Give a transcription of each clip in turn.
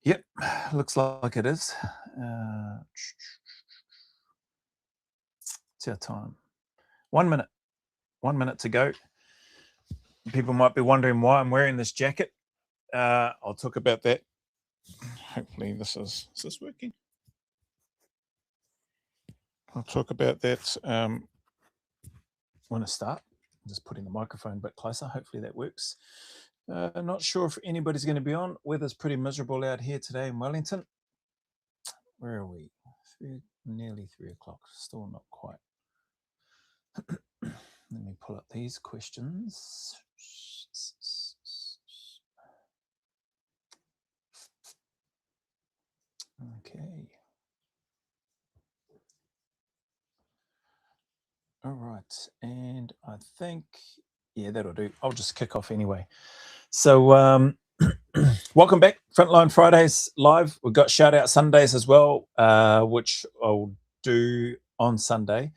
Yep, looks like it is. It's our time. 1 minute. 1 minute to go. People might be wondering why I'm wearing this jacket. I'll talk about that. Hopefully, is this working? I'll talk about that when I start. I'm just putting the microphone a bit closer. Hopefully that works. Not sure if anybody's going to be on. Weather's pretty miserable out here today in Wellington. Where are we? Nearly 3 o'clock. Still not quite. Let me pull up these questions. Okay. All right. And I think, yeah, that'll do. I'll just kick off anyway. So, welcome back. Frontline Fridays live. We've got shout out Sundays as well, which I'll do on Sunday.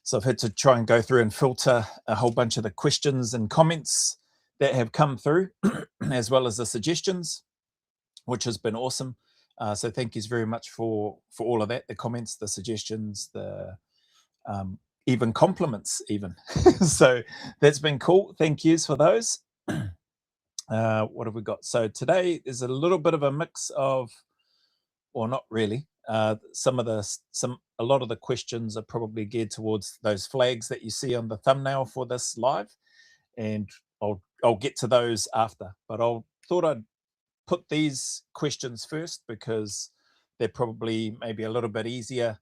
So I've had to try and go through and filter a whole bunch of the questions and comments that have come through, as well as the suggestions, which has been awesome. So thank you very much for all of that, the comments, the suggestions, the even compliments even. So that's been cool. Thank yous for those. What have we got? So today there's a little bit of a mix of, or not really. A lot of the questions are probably geared towards those flags that you see on the thumbnail for this live, and I'll get to those after. But thought I'd put these questions first because they're probably maybe a little bit easier.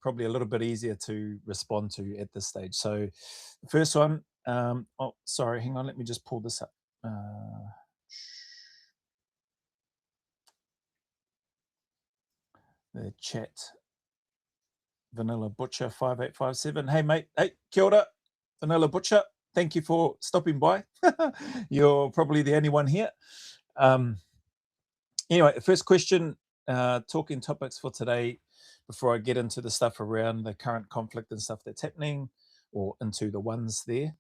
Probably a little bit easier to respond to at this stage. So the first one, oh, sorry, hang on, let me just pull this up. The chat. Vanilla Butcher 5857. Hey mate, hey, kia ora, Vanilla Butcher. Thank you for stopping by. You're probably the only one here. Anyway, the first question, talking topics for today, before I get into the stuff around the current conflict and stuff that's happening, or into the ones there.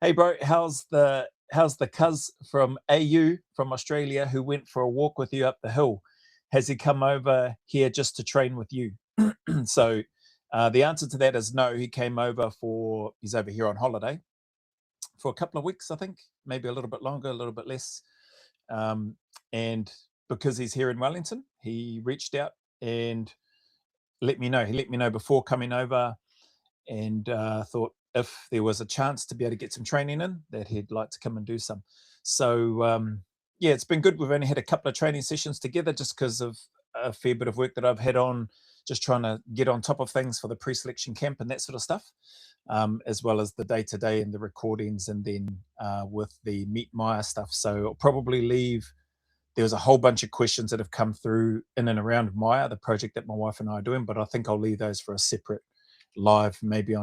Hey bro, how's the cuz from AU from Australia who went for a walk with you up the hill? Has he come over here just to train with you? So the answer to that is no. He came over he's over here on holiday for a couple of weeks, I think, maybe a little bit longer, a little bit less. And because he's here in Wellington, he reached out and let me know. He let me know before coming over, and thought if there was a chance to be able to get some training in, that he'd like to come and do some. So yeah, it's been good. We've only had a couple of training sessions together just because of a fair bit of work that I've had on, just trying to get on top of things for the pre-selection camp and that sort of stuff, as well as the day-to-day and the recordings, and then with the Meet Maya stuff. So I'll probably leave. There was a whole bunch of questions that have come through in and around Maya, the project that my wife and I are doing, but I think I'll leave those for a separate live, maybe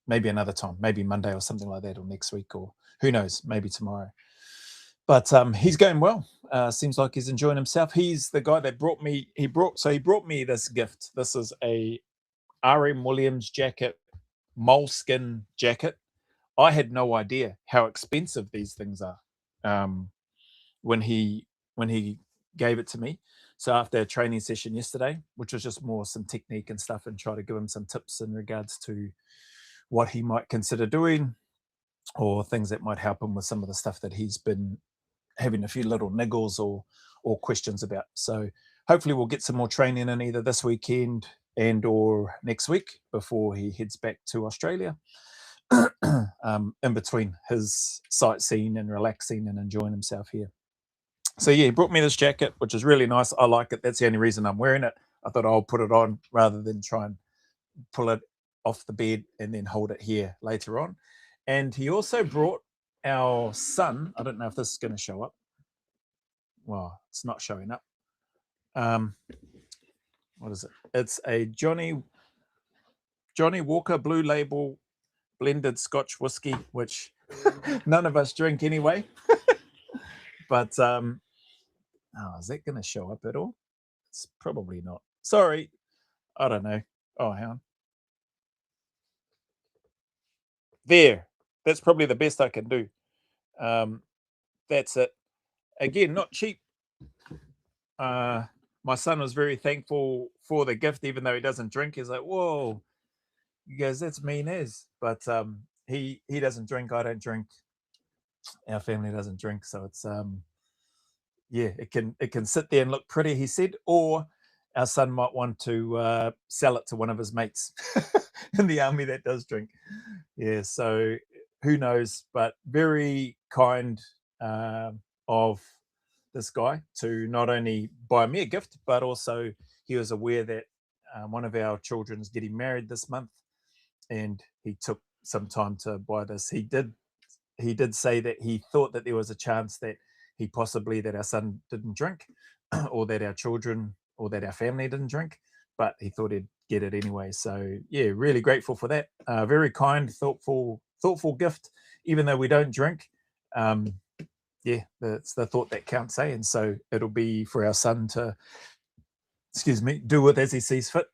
another time, maybe Monday or something like that, or next week, or who knows, maybe tomorrow. But he's going well. Seems like he's enjoying himself. He's the guy that brought me. He brought me this gift. This is a R.M. Williams jacket, moleskin jacket. I had no idea how expensive these things are when he gave it to me. So after a training session yesterday, which was just more some technique and stuff, and try to give him some tips in regards to what he might consider doing, or things that might help him with some of the stuff that he's been having a few little niggles or questions about. So hopefully we'll get some more training in either this weekend and or next week before he heads back to Australia, in between his sightseeing and relaxing and enjoying himself here. So yeah, he brought me this jacket, which is really nice. I like it. That's the only reason I'm wearing it. I thought I'll put it on rather than try and pull it off the bed and then hold it here later on. And he also brought our son. I don't know if this is going to show up. Well, it's not showing up. What is it? It's a Johnny Walker Blue Label blended Scotch whiskey, which none of us drink anyway. But is that going to show up at all? It's probably not. Sorry, I don't know. Oh, hang on. There, that's probably the best I can do. That's it. Again, not cheap. My son was very thankful for the gift, even though he doesn't drink. He's like, whoa. He goes, that's mean as. But he doesn't drink. I don't drink. Our family doesn't drink. So it's yeah, it can sit there and look pretty, he said, or our son might want to sell it to one of his mates in the army that does drink. Yeah, so who knows? But very kind of this guy to not only buy me a gift, but also he was aware that one of our children is getting married this month, and he took some time to buy this. He did say that he thought that there was a chance that that our son didn't drink, or that our children or that our family didn't drink, but he thought he'd get it anyway. So yeah, really grateful for that. Very kind, thoughtful gift, even though we don't drink. Yeah, it's the thought that counts, eh? And so it'll be for our son to, do with as he sees fit.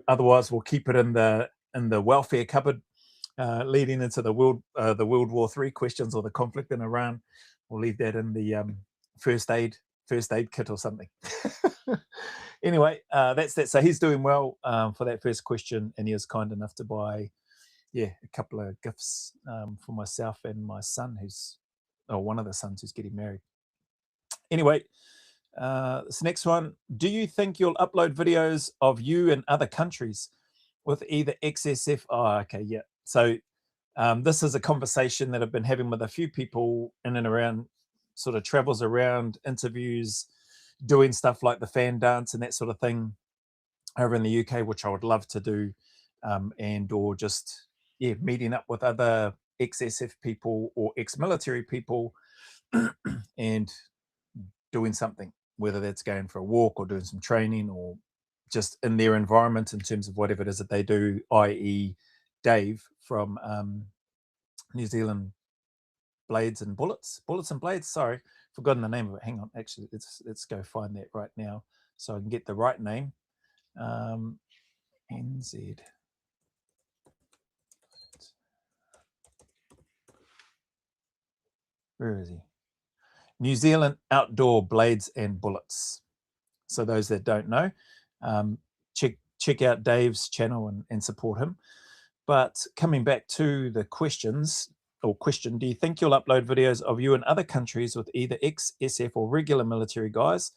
Otherwise, we'll keep it in the welfare cupboard, leading into the World War III questions or the conflict in Iran. We'll leave that in the first aid kit or something. Anyway, that's that. So he's doing well for that first question, and he was kind enough to buy, a couple of gifts for myself and my son, one of the sons who's getting married. Anyway, this next one: do you think you'll upload videos of you in other countries with either XSF? Oh, okay, yeah. So this is a conversation that I've been having with a few people in and around, sort of travels around, interviews, doing stuff like the fan dance and that sort of thing over in the UK, which I would love to do, and or just meeting up with other XSF people or ex-military people and doing something, whether that's going for a walk or doing some training or just in their environment in terms of whatever it is that they do, i.e. Dave from New Zealand Bullets and Blades. Sorry, forgotten the name of it. Hang on, actually, let's go find that right now so I can get the right name. NZ. Where is he? New Zealand Outdoor Blades and Bullets. So those that don't know, check out Dave's channel and support him. But coming back to the question, do you think you'll upload videos of you in other countries with either ex-SF or regular military guys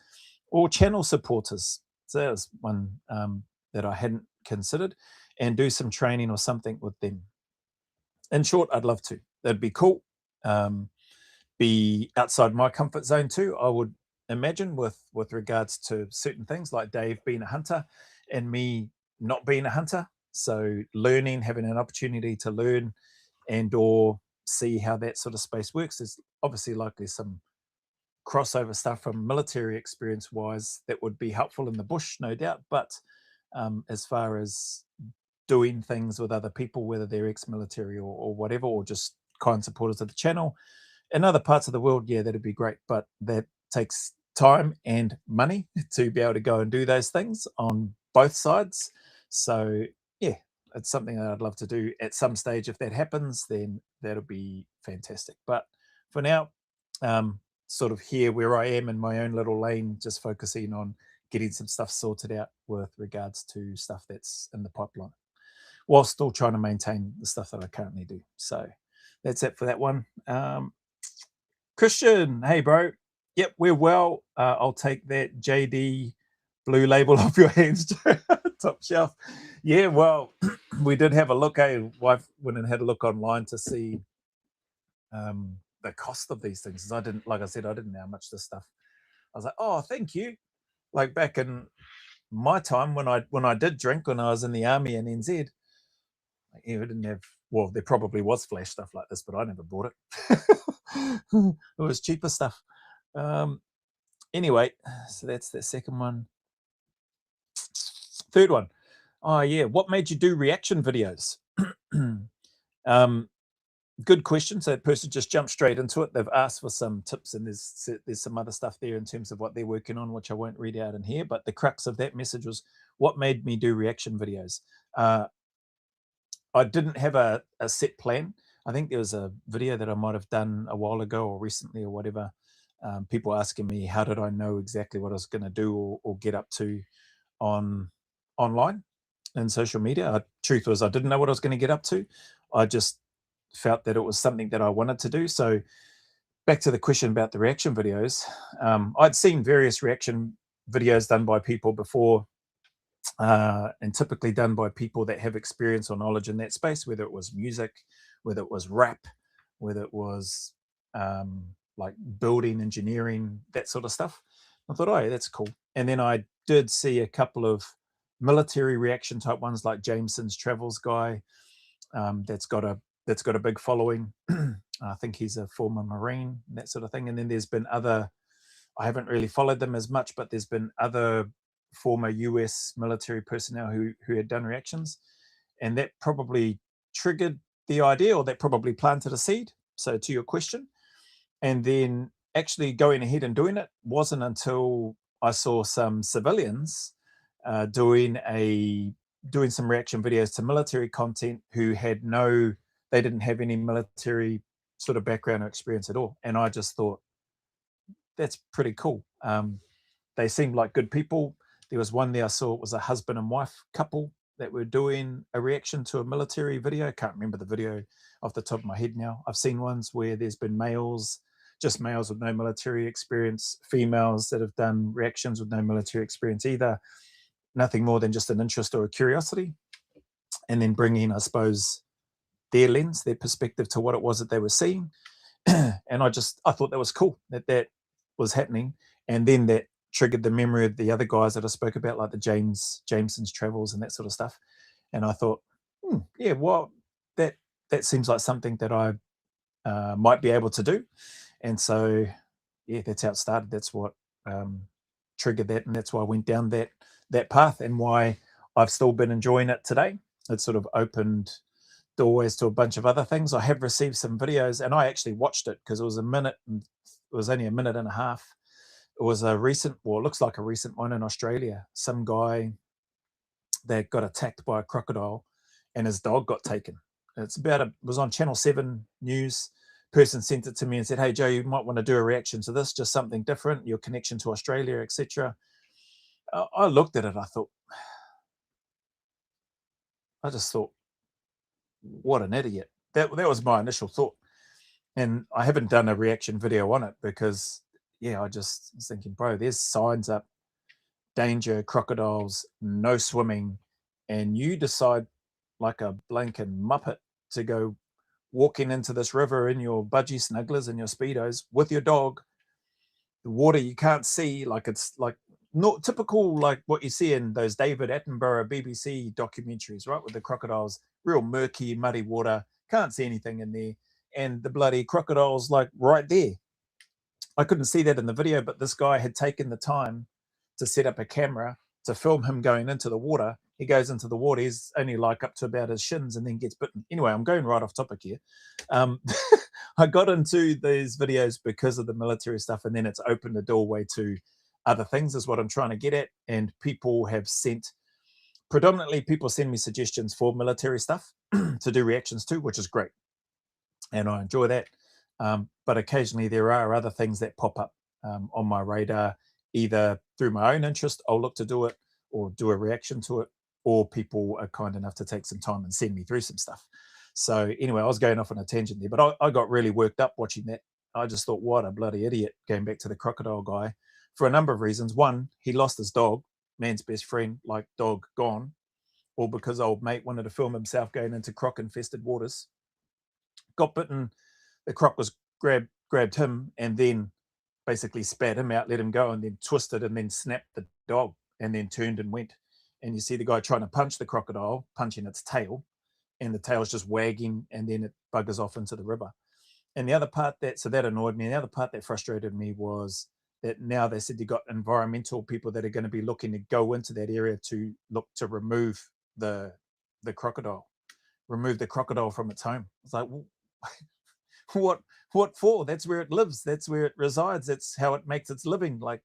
or channel supporters? So that was one that I hadn't considered, and do some training or something with them. In short, I'd love to. That'd be cool. Be outside my comfort zone too, I would imagine, with regards to certain things like Dave being a hunter and me not being a hunter. So learning, having an opportunity to learn and or see how that sort of space works. There's obviously likely some crossover stuff from military experience wise that would be helpful in the bush, no doubt. But as far as doing things with other people, whether they're ex-military or whatever, or just kind supporters of the channel in other parts of the world, yeah, that'd be great. But that takes time and money to be able to go and do those things on both sides. So yeah, it's something that I'd love to do at some stage. If that happens, then that'll be fantastic. But for now, sort of here where I am in my own little lane, just focusing on getting some stuff sorted out with regards to stuff that's in the pipeline, while still trying to maintain the stuff that I currently do. So that's it for that one. Christian, hey bro. Yep, we're well. I'll take that JD blue label off your hands. Top shelf. Yeah, well, we did have a look. Wife went and had a look online to see the cost of these things. I didn't know how much this stuff. I was like, oh, thank you. Like back in my time when I did drink, when I was in the army in NZ, we didn't have. Well, there probably was flash stuff like this, but I never bought it. It was cheaper stuff. Anyway, so that's the second one. Third one. Oh yeah, what made you do reaction videos? Good question. So that person just jumped straight into it. They've asked for some tips, and there's some other stuff there in terms of what they're working on, which I won't read out in here. But the crux of that message was, what made me do reaction videos? I didn't have a set plan. I think there was a video that I might have done a while ago or recently or whatever. People asking me how did I know exactly what I was going to do or get up to on online and social media. Truth was, I didn't know what I was going to get up to. I just felt that it was something that I wanted to do. So back to the question about the reaction videos, I'd seen various reaction videos done by people before, and typically done by people that have experience or knowledge in that space, whether it was music, whether it was rap, whether it was like building, engineering, that sort of stuff. I thought, oh, yeah, that's cool. And then I did see a couple of military reaction type ones, like Jameson's Travels guy, that's got a big following. I think he's a former Marine, that sort of thing. And then there's been other, I haven't really followed them as much, but there's been other former US military personnel who had done reactions. And that probably triggered the idea, or that probably planted a seed. So to your question, and then actually going ahead and doing it wasn't until I saw some civilians doing some reaction videos to military content who they didn't have any military sort of background or experience at all. And I just thought, that's pretty cool. They seemed like good people. There was one there I saw, it was a husband and wife couple that were doing a reaction to a military video. I can't remember the video off the top of my head now. I've seen ones where there's been just males with no military experience, females that have done reactions with no military experience either. Nothing more than just an interest or a curiosity. And then bringing, I suppose, their lens, their perspective to what it was that they were seeing. And I thought that was cool that was happening. And then that triggered the memory of the other guys that I spoke about, like the Jameson's Travels and that sort of stuff. And I thought, yeah, well, that seems like something that I might be able to do. And so, yeah, that's how it started. That's what triggered that, and that's why I went down that path, and why I've still been enjoying it today. It sort of opened doorways to a bunch of other things. I have received some videos, and I actually watched it because it was only a minute and a half. It was a recent, well, it looks like a recent one in Australia. Some guy that got attacked by a crocodile and his dog got taken. It was on Channel 7 News. Person sent it to me and said, hey, Joe, you might want to do a reaction to this, just something different, your connection to Australia, etc. I looked at it, I just thought, what an idiot. That was my initial thought. And I haven't done a reaction video on it because, yeah, I just was thinking, bro, there's signs up, danger, crocodiles, no swimming, and you decide like a blanking muppet to go walking into this river in your budgie snugglers and your Speedos with your dog. The water you can't see, like it's like not typical, like what you see in those David Attenborough BBC documentaries, right? With the crocodiles, real murky, muddy water, can't see anything in there. And the bloody crocodile's like right there. I couldn't see that in the video, but this guy had taken the time to set up a camera to film him going into the water. He goes into the water, he's only like up to about his shins and then gets bitten. Anyway, I'm going right off topic here. I got into these videos because of the military stuff, and then it's opened the doorway to other things, is what I'm trying to get at. And predominantly people send me suggestions for military stuff to do reactions to, which is great. And I enjoy that. But occasionally there are other things that pop up on my radar, either through my own interest, I'll look to do it or do a reaction to it, or people are kind enough to take some time and send me through some stuff. So anyway, I was going off on a tangent there, but I got really worked up watching that. I just thought, what a bloody idiot, going back to the crocodile guy, for a number of reasons. One, he lost his dog, man's best friend, like dog gone, or because old mate wanted to film himself going into croc-infested waters. Got bitten, the croc was grabbed him and then basically spat him out, let him go, and then twisted and then snapped the dog and then turned and went. And you see the guy trying to punch the crocodile, punching its tail, and the tail's just wagging, and then it buggers off into the river. And the other part that annoyed me, and the other part that frustrated me was that now they said you got environmental people that are going to be looking to go into that area to look to remove the crocodile from its home. It's like, well, what for? That's where it lives. That's where it resides. That's how it makes its living. Like,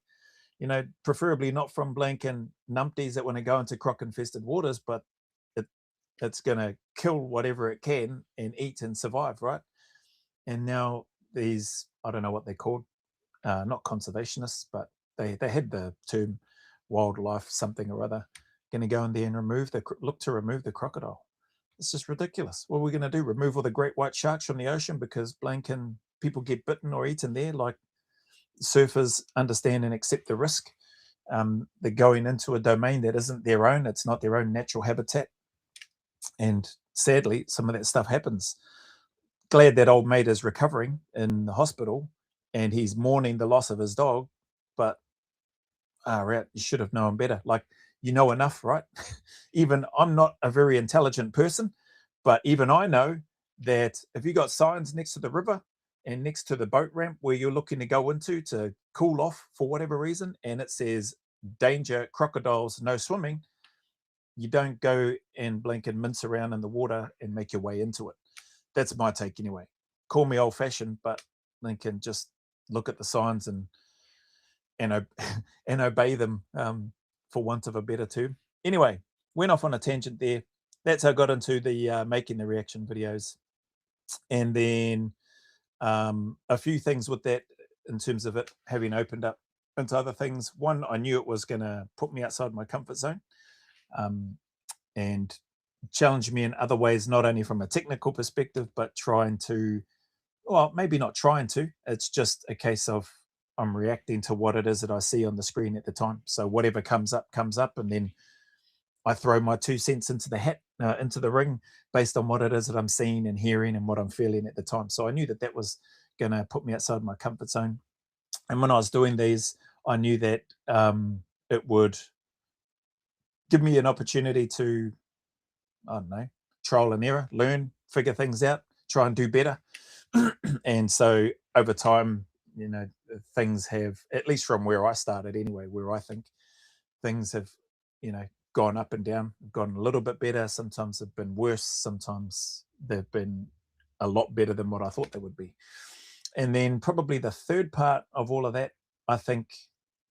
preferably not from blank and numpties that want to go into croc-infested waters, but It's going to kill whatever it can and eat and survive, right? And now these, I don't know what they're called, not conservationists, but they had the term wildlife something or other, going to go in there and look to remove the crocodile. It's just ridiculous. What are we going to do? Remove all the great white sharks from the ocean because blanking people get bitten or eaten there? Like, surfers understand and accept the risk. They're going into a domain that isn't their own. It's not their own natural habitat. And sadly, some of that stuff happens. Glad that old mate is recovering in the hospital and he's mourning the loss of his dog. But you should have known better. Like, you know enough, right? Even I'm not a very intelligent person, but even I know that if you got signs next to the river and next to the boat ramp where you're looking to go into to cool off for whatever reason, and it says danger, crocodiles, no swimming, you don't go and blink and mince around in the water and make your way into it. That's my take anyway. Call me old-fashioned, but Lincoln, just look at the signs and obey them, for want of a better term. Anyway, went off on a tangent there. That's how I got into the making the reaction videos. And then a few things with that in terms of it having opened up into other things. One, I knew it was going to put me outside my comfort zone, and challenge me in other ways, not only from a technical perspective, but trying to, well, maybe not trying to, it's just a case of I'm reacting to what it is that I see on the screen at the time. So whatever comes up, and then I throw my 2 cents into the hat, into the ring, based on what it is that I'm seeing and hearing and what I'm feeling at the time. So I knew that that was going to put me outside my comfort zone. And when I was doing these, I knew that it would give me an opportunity to, I don't know, trial and error, learn, figure things out, try and do better. And so over time, you know, things have, at least from where I started anyway, where I think things have, you know, gone up and down, gone a little bit better. Sometimes they've been worse. Sometimes they've been a lot better than what I thought they would be. And then probably the third part of all of that, I think,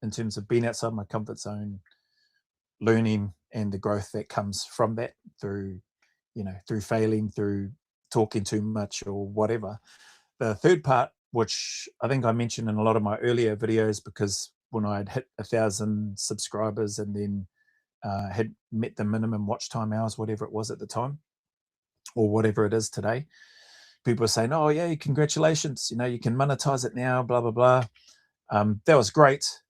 in terms of being outside my comfort zone, learning and the growth that comes from that through, you know, through failing, through talking too much or whatever. The third part, which I think I mentioned in a lot of my earlier videos, because when I'd hit 1,000 subscribers and then had met the minimum watch time hours, whatever it was at the time, or whatever it is today, people were saying, "Oh yeah, congratulations! You know, you can monetize it now." Blah blah blah. That was great,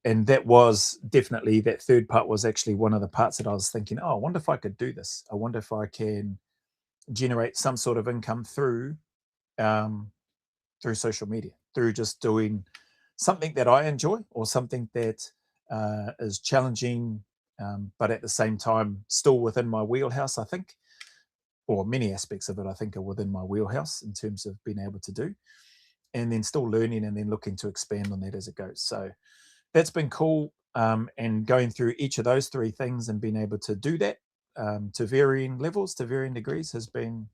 and that was definitely, that third part was actually one of the parts that I was thinking, "Oh, I wonder if I could do this. I wonder if I can generate some sort of income through social media, through just doing something that I enjoy, or something that is challenging, but at the same time still within my wheelhouse, I think, or many aspects of it I think are within my wheelhouse in terms of being able to do, and then still learning and then looking to expand on that as it goes." So that's been cool, and going through each of those three things and being able to do that, to varying levels, to varying degrees, has been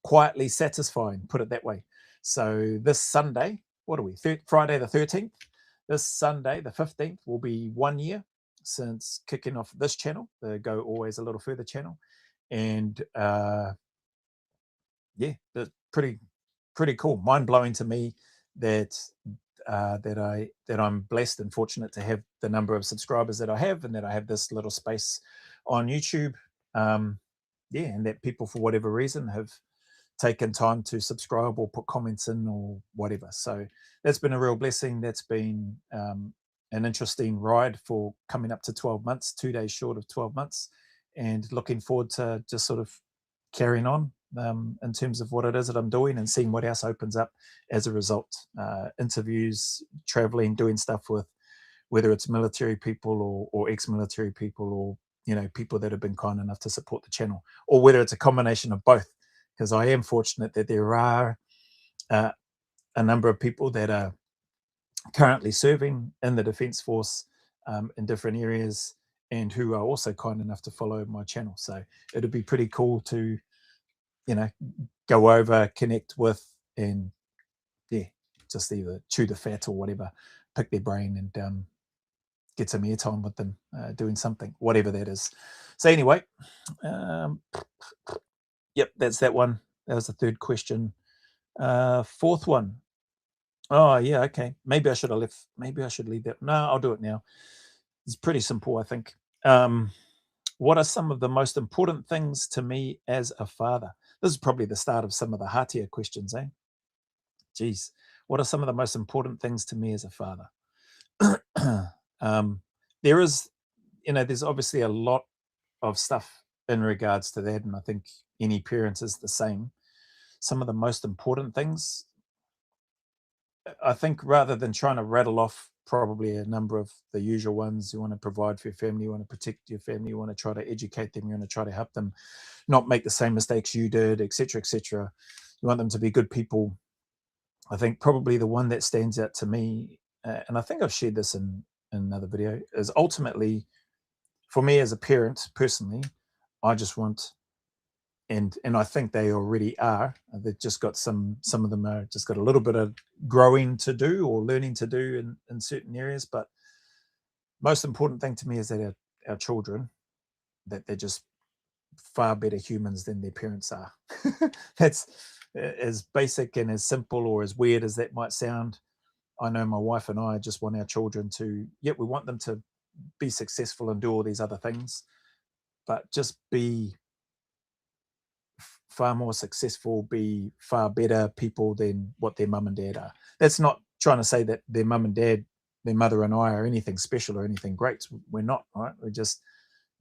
quietly satisfying, put it that way. So this Sunday, what are we, Friday the 13th, this Sunday the 15th will be 1 year since kicking off this channel, the Go Always a Little Further channel. And yeah, that's pretty cool, mind-blowing to me that I'm blessed and fortunate to have the number of subscribers that I have, and that I have this little space on YouTube. Yeah, and that people, for whatever reason, have taken time to subscribe or put comments in or whatever. So that's been a real blessing. That's been an interesting ride for coming up to 12 months, 2 days short of 12 months, and looking forward to just sort of carrying on in terms of what it is that I'm doing, and seeing what else opens up as a result. Interviews, traveling, doing stuff with, whether it's military people or ex-military people, or, you know, people that have been kind enough to support the channel, or whether it's a combination of both, because I am fortunate that there are a number of people that are currently serving in the Defence Force in different areas, and who are also kind enough to follow my channel. So it'd be pretty cool to, you know, go over, connect with, and yeah, just either chew the fat or whatever, pick their brain and get some airtime with them, doing something, whatever that is. So anyway, yep, that's that one. That was the third question. Fourth one. Oh yeah, okay. Maybe I should have left. Maybe I should leave that. No, I'll do it now. It's pretty simple, I think. What are some of the most important things to me as a father? This is probably the start of some of the heartier questions, eh? Geez, what are some of the most important things to me as a father? There is, there's obviously a lot of stuff in regards to that, and I think any parent is the same. Some of the most important things, I think, rather than trying to rattle off probably a number of the usual ones, you want to provide for your family, you want to protect your family, you want to try to educate them, you want to try to help them not make the same mistakes you did, etc., etc. You want them to be good people. I think probably the one that stands out to me, and I think I've shared this in another video, is ultimately for me as a parent personally, I just want, and I think they already are. They've just got some of them are just got a little bit of growing to do or learning to do in certain areas. But most important thing to me is that our children, that they're just far better humans than their parents are. That's as basic and as simple or as weird as that might sound. I know my wife and I just want our children to, we want them to be successful and do all these other things, but just be far more successful, be far better people than what their mum and dad are. That's not trying to say that their mum and dad, their mother and I, are anything special or anything great. We're not, right? We're just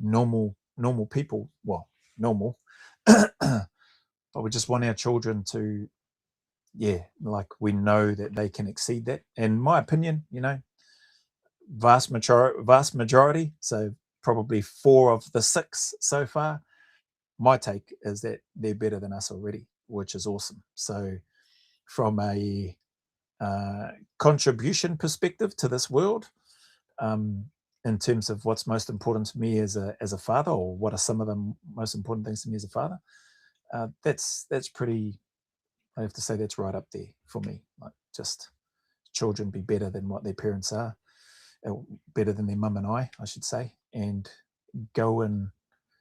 normal people. Well, normal. But we just want our children to, like, we know that they can exceed that. In my opinion, vast majority, so probably 4 of the 6 so far, my take is that they're better than us already, which is awesome. So from a contribution perspective to this world, in terms of what's most important to me as a father, or what are some of the most important things to me as a father, that's pretty, I have to say that's right up there for me. Like, just children be better than what their parents are, better than their mum and I should say, and go and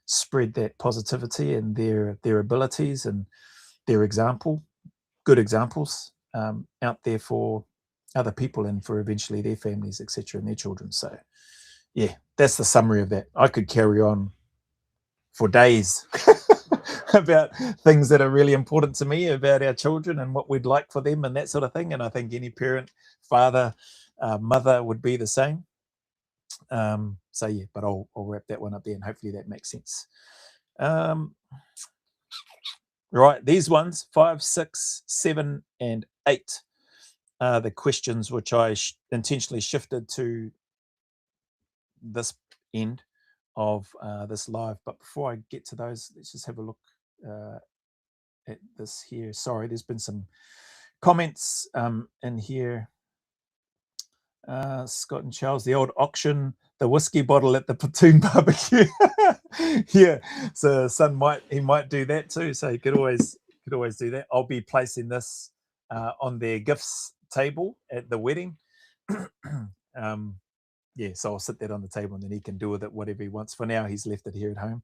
spread that positivity and their abilities and their good examples out there for other people and for eventually their families, etc., and their children. So yeah, that's the summary of that. I could carry on for days about things that are really important to me about our children and what we'd like for them and that sort of thing. And I think any parent, father, mother would be the same. So yeah, but I'll wrap that one up there, and hopefully that makes sense. Right, these ones 5, 6, 7, and 8 are the questions which I intentionally shifted to this end of this live. But before I get to those, let's just have a look at this here. Sorry, there's been some comments in here. Scott and Charles, the old auction, the whiskey bottle at the platoon barbecue. Yeah, so son might do that too. So he could always do that. I'll be placing this on their gifts table at the wedding. Yeah, so I'll sit that on the table, and then he can do with it whatever he wants. For now, he's left it here at home.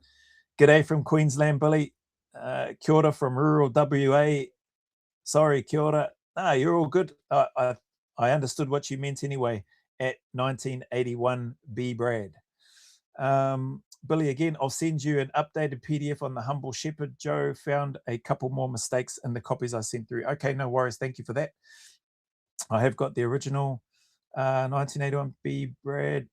G'day from Queensland, Billy. Kia ora from rural WA. Sorry, kia ora. You're all good. I understood what you meant anyway. At 1981 B Brad. Billy, again, I'll send you an updated PDF on the Humble Shepherd. Joe found a couple more mistakes in the copies I sent through. Okay, no worries. Thank you for that. I have got the original 1981 B Brad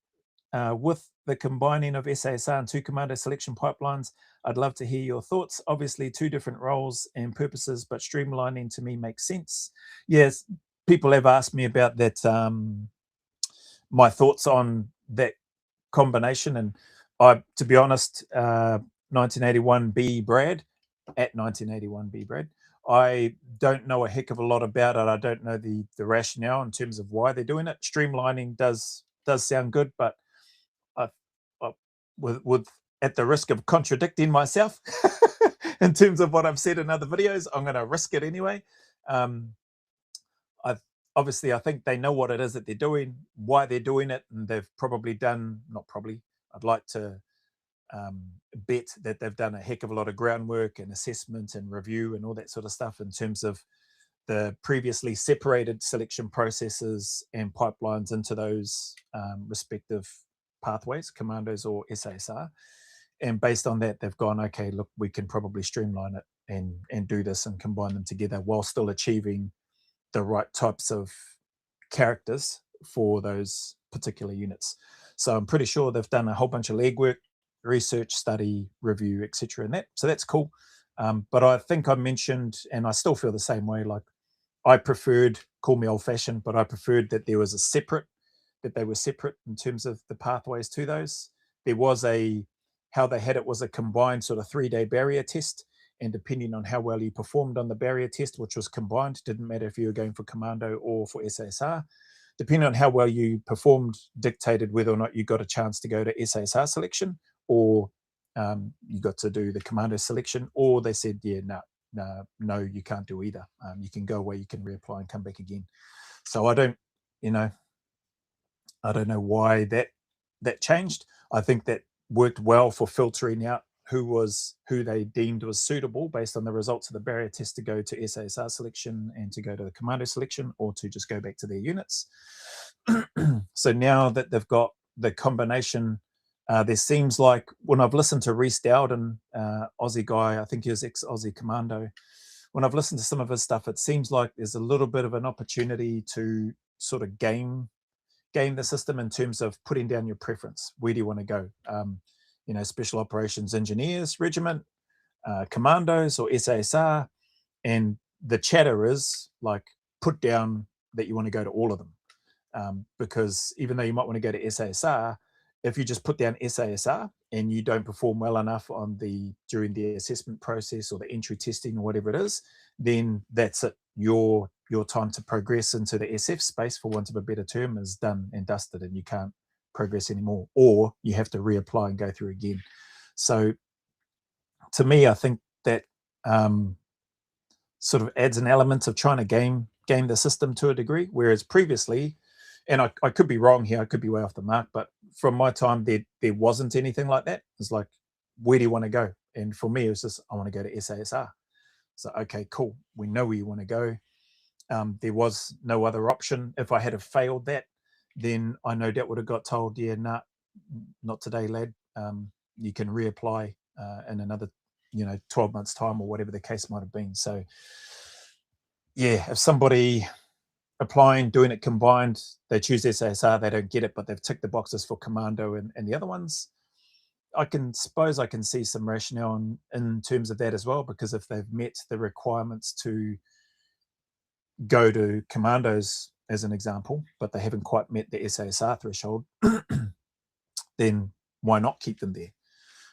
with the combining of SASR and 2 Commando selection pipelines. I'd love to hear your thoughts. Obviously, 2 different roles and purposes, but streamlining to me makes sense. Yes, people have asked me about that, my thoughts on that combination. And to be honest, 1981 B Brad, at 1981 B Brad, I don't know a heck of a lot about it. I don't know the rationale in terms of why they're doing it. Streamlining does sound good, but with at the risk of contradicting myself in terms of what I've said in other videos, I'm going to risk it anyway. Obviously, I think they know what it is that they're doing, why they're doing it, and they've probably done, not probably, I'd like to bet that they've done a heck of a lot of groundwork and assessment and review and all that sort of stuff in terms of the previously separated selection processes and pipelines into those respective pathways, commandos or SASR. And based on that, they've gone, okay, look, we can probably streamline it and do this and combine them together while still achieving the right types of characters for those particular units. So I'm pretty sure they've done a whole bunch of legwork, research, study, review, etc. and that. So that's cool. But I think I mentioned, and I still feel the same way, like I preferred, call me old fashioned, but I preferred that there was that they were separate in terms of the pathways to those. There was how they had it was a combined sort of 3-day barrier test. And depending on how well you performed on the barrier test, which was combined, didn't matter if you were going for commando or for SASR, depending on how well you performed, dictated whether or not you got a chance to go to SASR selection, or you got to do the commando selection, or they said, yeah, no, you can't do either. You can go away, you can reapply and come back again. So I don't know why that changed. I think that worked well for filtering out who they deemed was suitable based on the results of the barrier test to go to SASR selection and to go to the commando selection, or to just go back to their units. So now that they've got the combination, there seems like, when I've listened to Reece Dowden, Aussie guy, I think he was ex-Aussie Commando, when I've listened to some of his stuff, it seems like there's a little bit of an opportunity to sort of game the system in terms of putting down your preference. Where do you want to go? Special operations engineers regiment, commandos, or SASR. And the chatter is like, put down that you want to go to all of them. Because even though you might want to go to SASR, if you just put down SASR and you don't perform well enough during the assessment process or the entry testing or whatever it is, then that's it. Your time to progress into the SF space, for want of a better term, is done and dusted, and you can't progress anymore, or you have to reapply and go through again. So to me, I think that sort of adds an element of trying to game the system to a degree, whereas previously, and I could be wrong here, I could be way off the mark, but from my time, there wasn't anything like that. It's like, where do you want to go? And for me, it was just, I want to go to SASR. So, okay, cool. We know where you want to go. There was no other option. If I had have failed that, then I no doubt would have got told, yeah, nah, not today, lad. You can reapply in another 12 months time, or whatever the case might have been. So yeah, if somebody applying, doing it combined, they choose SASR, they don't get it, but they've ticked the boxes for commando and the other ones, I can see some rationale in terms of that as well, because if they've met the requirements to go to commandos, as an example, but they haven't quite met the SASR threshold, then why not keep them there?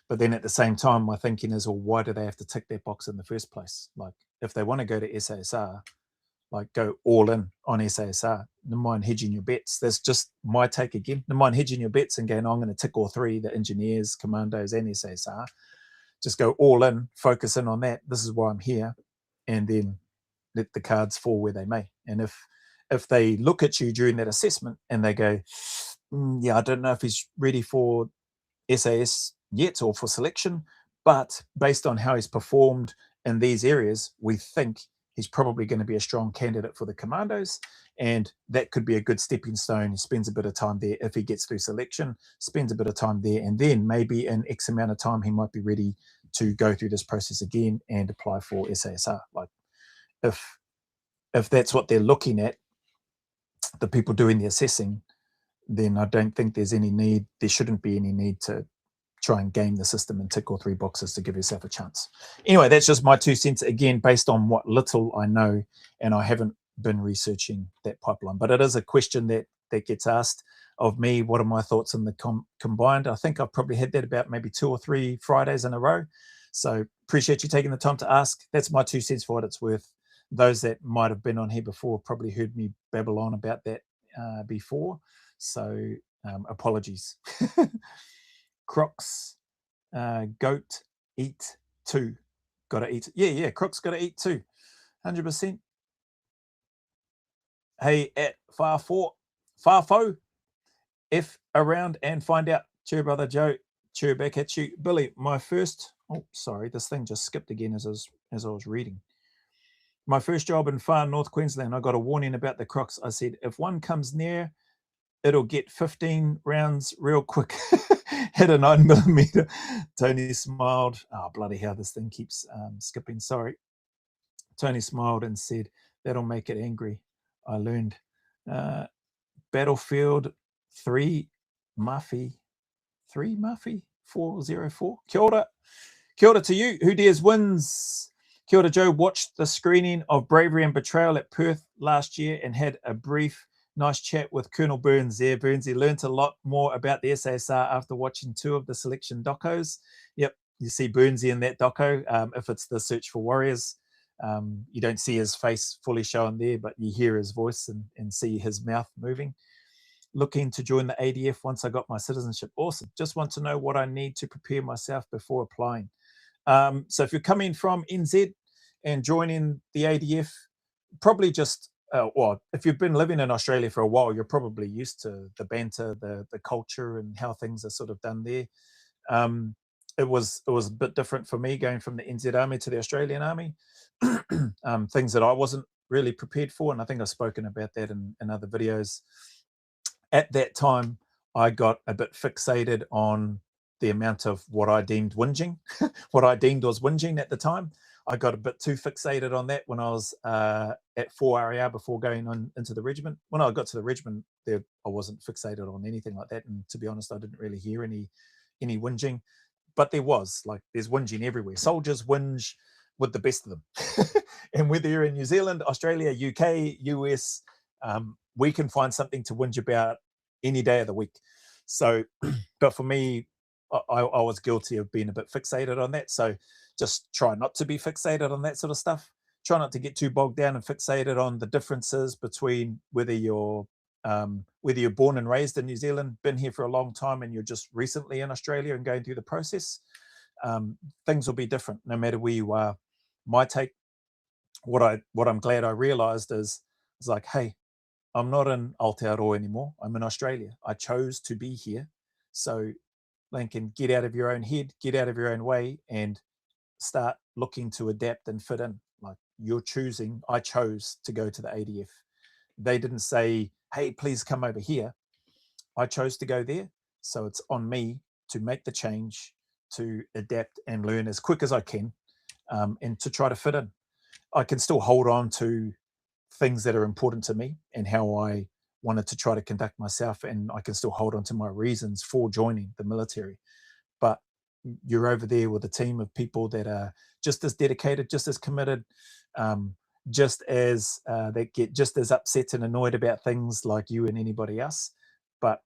But then at the same time, my thinking is, well, why do they have to tick that box in the first place? Like, if they want to go to SASR, like, go all in on SASR. No mind hedging your bets. That's just my take again. No mind hedging your bets and going, I'm going to tick all three, the engineers, commandos, and SASR. Just go all in, focus in on that. This is why I'm here. And then let the cards fall where they may. And if they look at you during that assessment and they go, yeah, I don't know if he's ready for SAS yet or for selection, but based on how he's performed in these areas, we think he's probably going to be a strong candidate for the commandos, and that could be a good stepping stone. He spends a bit of time there. If he gets through selection, spends a bit of time there, and then maybe in X amount of time, he might be ready to go through this process again and apply for SASR. Like, if that's what they're looking at, the people doing the assessing, then I don't think there shouldn't be any need to try and game the system and tick all three boxes to give yourself a chance. Anyway, that's just my 2 cents, again, based on what little I know, and I haven't been researching that pipeline. But it is a question that gets asked of me. What are my thoughts on the combined? I think I've probably had that about maybe 2 or 3 Fridays in a row. So appreciate you taking the time to ask. That's my 2 cents for what it's worth. Those that might have been on here before probably heard me babble on about that before. So apologies. Crocs, goat, eat too. Gotta eat. Yeah, Crocs gotta eat too. 100%. Hey, at Farfo, F around and find out. Cheer, brother Joe. Cheer back at you. Billy, my first, oh, sorry, this thing just skipped again as I was reading. My first job in far North Queensland, I got a warning about the crocs. I said, if one comes near, it'll get 15 rounds real quick. Hit a 9mm. Tony smiled. Oh, bloody hell, this thing keeps skipping. Sorry. Tony smiled and said, that'll make it angry. I learned. Battlefield 3 Muffy 404. Kia ora. Kia ora to you. Who dares wins? Kia ora, Joe. Watched the screening of Bravery and Betrayal at Perth last year and had a brief, nice chat with Colonel Burns there. Burnsy learnt a lot more about the SASR after watching 2 of the selection docos. Yep, you see Burnsy in that doco. If it's the Search for Warriors, you don't see his face fully shown there, but you hear his voice and see his mouth moving. Looking to join the ADF once I got my citizenship. Awesome. Just want to know what I need to prepare myself before applying. So if you're coming from NZ and joining the ADF, probably just, well, if you've been living in Australia for a while, you're probably used to the banter, the culture and how things are sort of done there. It was a bit different for me going from the NZ Army to the Australian Army. Things that I wasn't really prepared for, and I think I've spoken about that in other videos. At that time, I got a bit fixated on the amount of what I deemed whinging, what I deemed was whinging at the time. I got a bit too fixated on that when I was at 4RAR before going on into the regiment. When I got to the regiment, I wasn't fixated on anything like that. And to be honest, I didn't really hear any whinging, but there's whinging everywhere. Soldiers whinge with the best of them. And whether you're in New Zealand, Australia, UK, US, we can find something to whinge about any day of the week. So, but for me, I was guilty of being a bit fixated on that. So just try not to be fixated on that sort of stuff. Try not to get too bogged down and fixated on the differences between whether you're born and raised in New Zealand, been here for a long time, and you're just recently in Australia and going through the process. Things will be different no matter where you are. My take, what I'm glad I realized is like, hey, I'm not in Aotearoa anymore. I'm in Australia. I chose to be here. So Lincoln, get out of your own head, get out of your own way, and start looking to adapt and fit in. Like, you're choosing. I chose to go to the ADF. They didn't say, hey, please come over here. I chose to go there. So it's on me to make the change, to adapt and learn as quick as I can, and to try to fit in. I can still hold on to things that are important to me and how I wanted to try to conduct myself, and I can still hold on to my reasons for joining the military. But you're over there with a team of people that are just as dedicated, just as committed, just as that get just as upset and annoyed about things like you and anybody else. But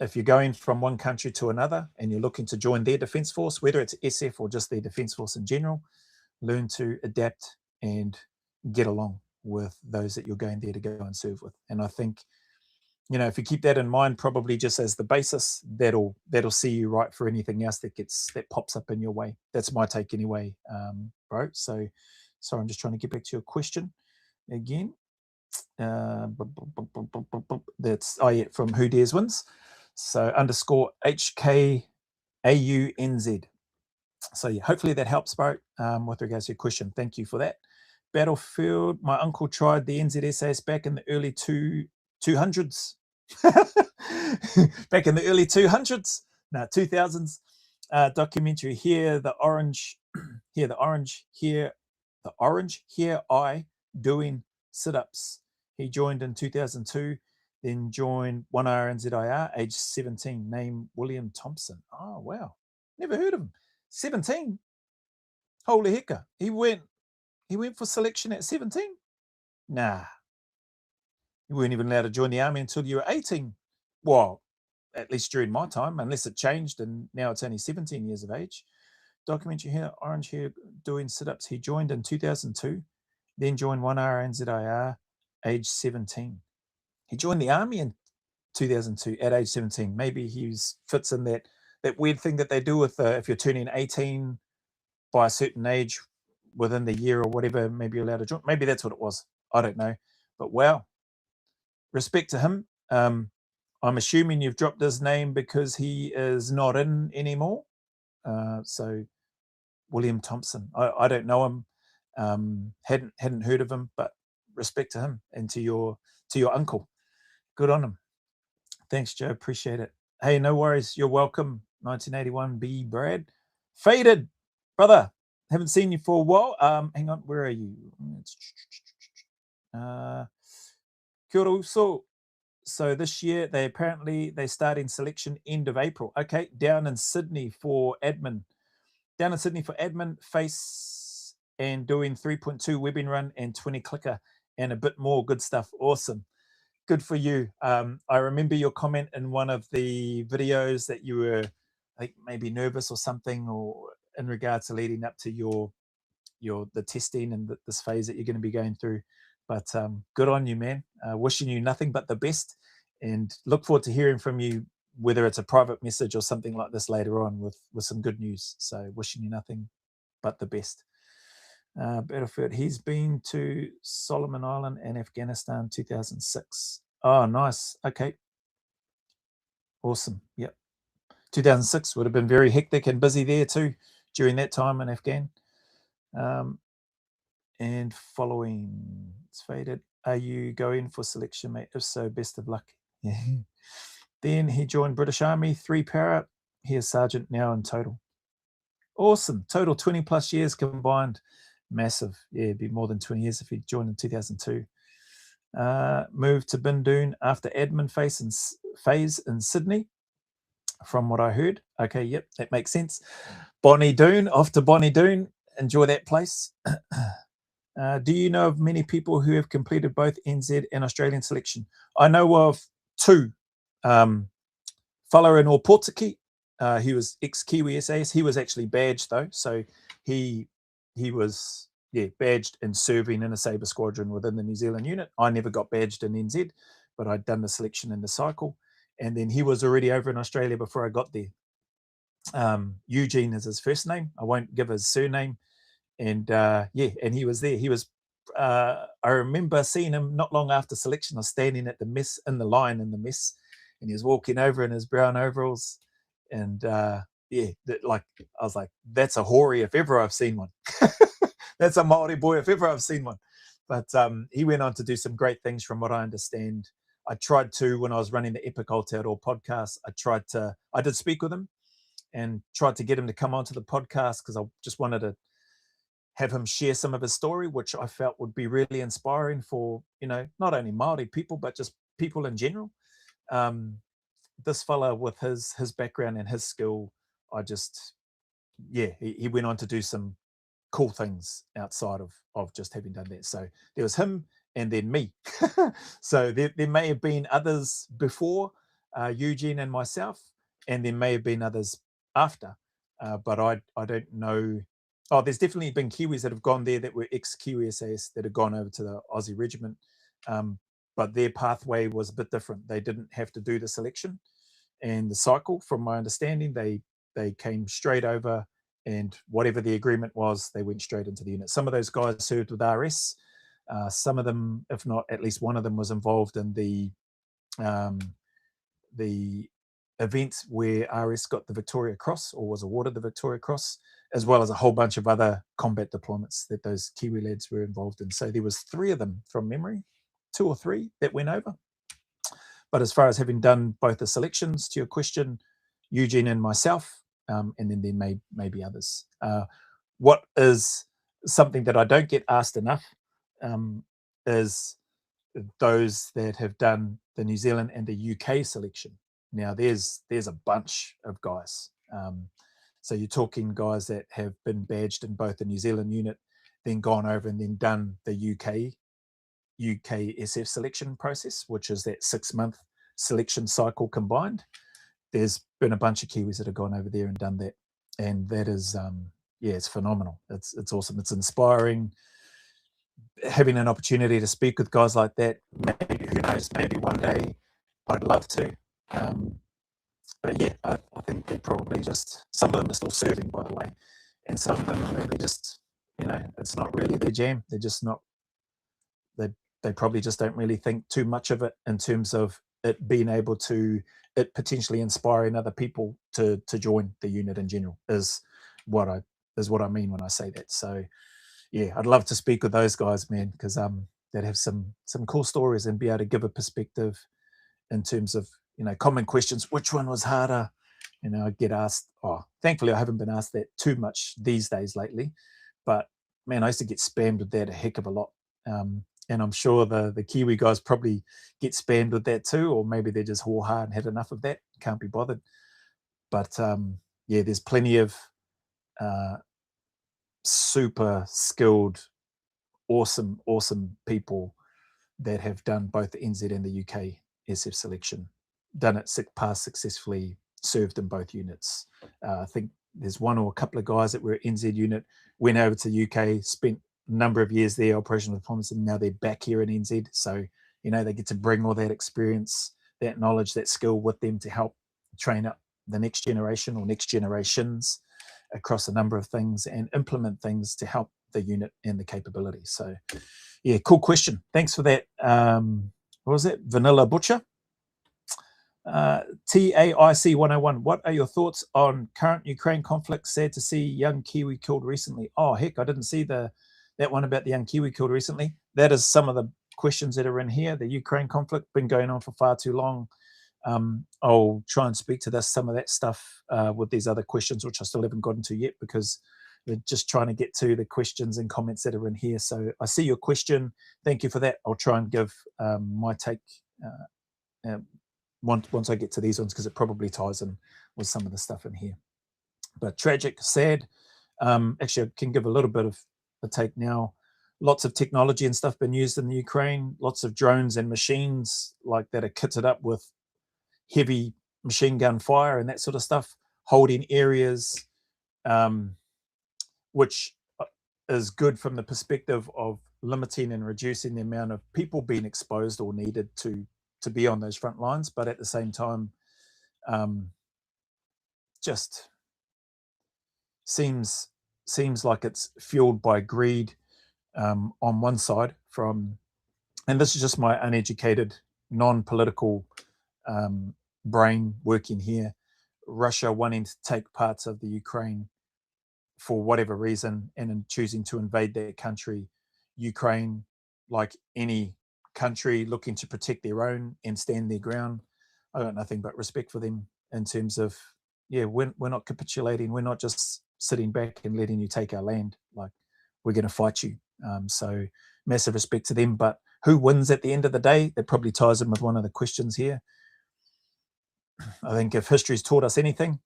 if you're going from one country to another and you're looking to join their defence force, whether it's SF or just their defence force in general, learn to adapt and get along with those that you're going there to go and serve with. And I think, if you keep that in mind, probably just as the basis, that'll see you right for anything else that pops up in your way. That's my take anyway, bro. So sorry, I'm just trying to get back to your question again. That's from Who Dares Wins. So _HKAUNZ. So yeah, hopefully that helps, bro, with regards to your question. Thank you for that. Battlefield, my uncle tried the NZSAS back in the early 200s. Back in the early 2000s. Documentary here, the orange here I doing sit-ups. He joined in 2002, then joined 1RNZIR, age 17, name William Thompson. Oh wow, never heard of him. 17. Holy hecka. He went for selection at 17? Nah. You weren't even allowed to join the army until you were 18. Well, at least during my time, unless it changed and now it's only 17 years of age. Documentary here, orange hair doing sit-ups. He joined in 2002, then joined 1RNZIR, age 17. He joined the army in 2002 at age 17. Maybe he fits in that weird thing that they do with if you're turning 18 by a certain age within the year or whatever, maybe you're allowed to join. Maybe that's what it was. I don't know. But wow, respect to him. I'm assuming you've dropped his name because he is not in anymore. So William Thompson, I don't know him, hadn't heard of him, but respect to him and to your uncle. Good on him. Thanks, Joe. Appreciate it. Hey, no worries. You're welcome. 1981 B Brad. Faded, brother. Haven't seen you for a while. Hang on, where are you? Kia ora uso. So this year they start in selection end of April. Okay, down in Sydney for admin. Down in Sydney for admin, face and doing 3.2 webbing run and 20 clicker and a bit more good stuff. Awesome. Good for you. I remember your comment in one of the videos that you were, I think, maybe nervous or something, or in regards to leading up to the testing and this phase that you're going to be going through. But good on you, man. Wishing you nothing but the best, and look forward to hearing from you, whether it's a private message or something like this later on with some good news. So wishing you nothing but the best. Battlefield, he's been to Solomon Island and Afghanistan 2006. Oh, nice. Okay. Awesome. Yep. 2006 would have been very hectic and busy there too during that time in Afghan. And following, it's faded. Are you going for selection, mate? If so, best of luck. Yeah. Then he joined British Army, 3 para. He is sergeant now in total. Awesome. Total 20 plus years combined. Massive. Yeah, it'd be more than 20 years if he joined in 2002. Moved to Bindoon after admin phase in Sydney, from what I heard. Okay, yep, that makes sense. Bonnie Doon, off to Bonnie Doon. Enjoy that place. Do you know of many people who have completed both NZ and Australian selection? I know of 2. Fella in Opotiki, he was ex-Kiwi SAS. He was actually badged though, so he was badged and serving in a Sabre squadron within the New Zealand unit. I never got badged in NZ, but I'd done the selection in the cycle, and then he was already over in Australia before I got there. Eugene is his first name. I won't give his surname. And and he was there. He was. I remember seeing him not long after selection. I was standing at the mess in the line in the mess, and he was walking over in his brown overalls, and like I was like, "That's a Hori if ever I've seen one. That's a Maori boy if ever I've seen one." But he went on to do some great things, from what I understand. I tried to, when I was running the Epic Aotearoa podcast, I did speak with him and tried to get him to come onto the podcast because I just wanted to have him share some of his story, which I felt would be really inspiring for, not only Maori people, but just people in general. This fella with his background and his skill, he went on to do some cool things outside of just having done that. So there was him and then me. So there may have been others before Eugene and myself, and there may have been others after, but I don't know. Oh, there's definitely been Kiwis that have gone there that were ex-Kiwi SAS that have gone over to the Aussie regiment, but their pathway was a bit different. They didn't have to do the selection and the cycle, from my understanding. They came straight over, and whatever the agreement was, they went straight into the unit. Some of those guys served with RS. Some of them, if not at least one of them, was involved in the events where RS got the Victoria Cross, or was awarded the Victoria Cross, as well as a whole bunch of other combat deployments that those Kiwi lads were involved in. So there was 3 of them from memory, 2 or 3 that went over. But as far as having done both the selections, to your question, Eugene and myself, and then there may be others. What is something that I don't get asked enough is those that have done the New Zealand and the UK selection. Now there's a bunch of guys. So you're talking guys that have been badged in both the New Zealand unit, then gone over and then done the UK SF selection process, which is that 6-month selection cycle combined. There's been a bunch of Kiwis that have gone over there and done that, and that is it's phenomenal. It's awesome. It's inspiring. Having an opportunity to speak with guys like that, maybe, who knows, maybe one day I'd love to. But yeah, I think they're probably just, some of them are still serving, by the way, and some of them are really just, it's not really their jam. They're just not, they probably just don't really think too much of it in terms of it being able to, it potentially inspiring other people to join the unit in general is what I mean when I say that. So yeah, I'd love to speak with those guys, man, because that have some cool stories and be able to give a perspective in terms of, you know, common questions. Which one was harder? You know, I get asked. Oh, thankfully, I haven't been asked that too much these days lately. But man, I used to get spammed with that a heck of a lot. And I'm sure the Kiwi guys probably get spammed with that too, or maybe they're just whore hard and had enough of that, can't be bothered. But yeah, there's plenty of super skilled, awesome people that have done both the NZ and the UK SF selection, done it past successfully, served in both units. I think there's one or a couple of guys that were at NZ unit, went over to UK, spent a number of years there, operational deployments, and now they're back here in NZ. So, you know, they get to bring all that experience, that knowledge, that skill with them to help train up the next generation or next generations across a number of things and implement things to help the unit and the capability. So yeah, cool question. Thanks for that. What was it? Vanilla Butcher. TAIC 101. What are your thoughts on current Ukraine conflict? Sad to see young Kiwi killed recently. Oh, heck, I didn't see that one about the young Kiwi killed recently. That is some of the questions that are in here. The Ukraine conflict been going on for far too long. I'll try and speak to some of that stuff with these other questions, which I still haven't gotten to yet, because we're just trying to get to the questions and comments that are in here. So I see your question. Thank you for that. I'll try and give my take once I get to these ones, because it probably ties in with some of the stuff in here. But tragic, sad. Actually, I can give a little bit of a take now. Lots of technology and stuff been used in the Ukraine. Lots of drones and machines like that are kitted up with heavy machine gun fire and that sort of stuff, holding areas, which is good from the perspective of limiting and reducing the amount of people being exposed or needed to be on those front lines. But at the same time, just seems like it's fueled by greed on one side from, and this is just my uneducated, non-political brain working here, Russia wanting to take parts of the Ukraine for whatever reason, and in choosing to invade their country. Ukraine, like any country looking to protect their own and stand their ground, I got nothing but respect for them in terms of, yeah, we're not capitulating. We're not just sitting back and letting you take our land. Like, we're going to fight you. So massive respect to them. But who wins at the end of the day? That probably ties in with one of the questions here. I think if history's taught us anything,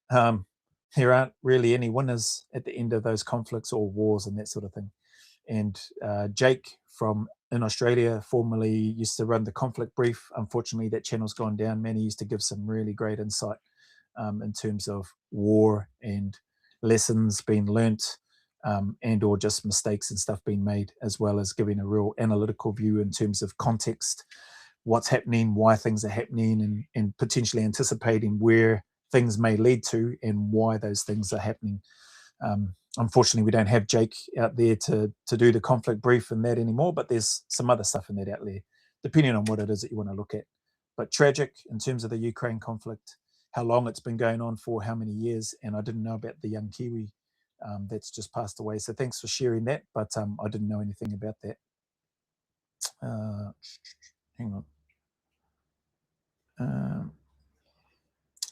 there aren't really any winners at the end of those conflicts or wars and that sort of thing. And Jake in Australia formerly used to run the Conflict Brief. Unfortunately, that channel's gone down. Man, he used to give some really great insight in terms of war and lessons being learnt, and or just mistakes and stuff being made, as well as giving a real analytical view in terms of context, what's happening, why things are happening, and potentially anticipating where things may lead to and why those things are happening. Unfortunately, we don't have Jake out there to do the Conflict Brief and that anymore, but there's some other stuff in that out there, depending on what it is that you want to look at. But tragic in terms of the Ukraine conflict, how long it's been going on for, how many years, and I didn't know about the young Kiwi that's just passed away. So thanks for sharing that, but I didn't know anything about that. Hang on.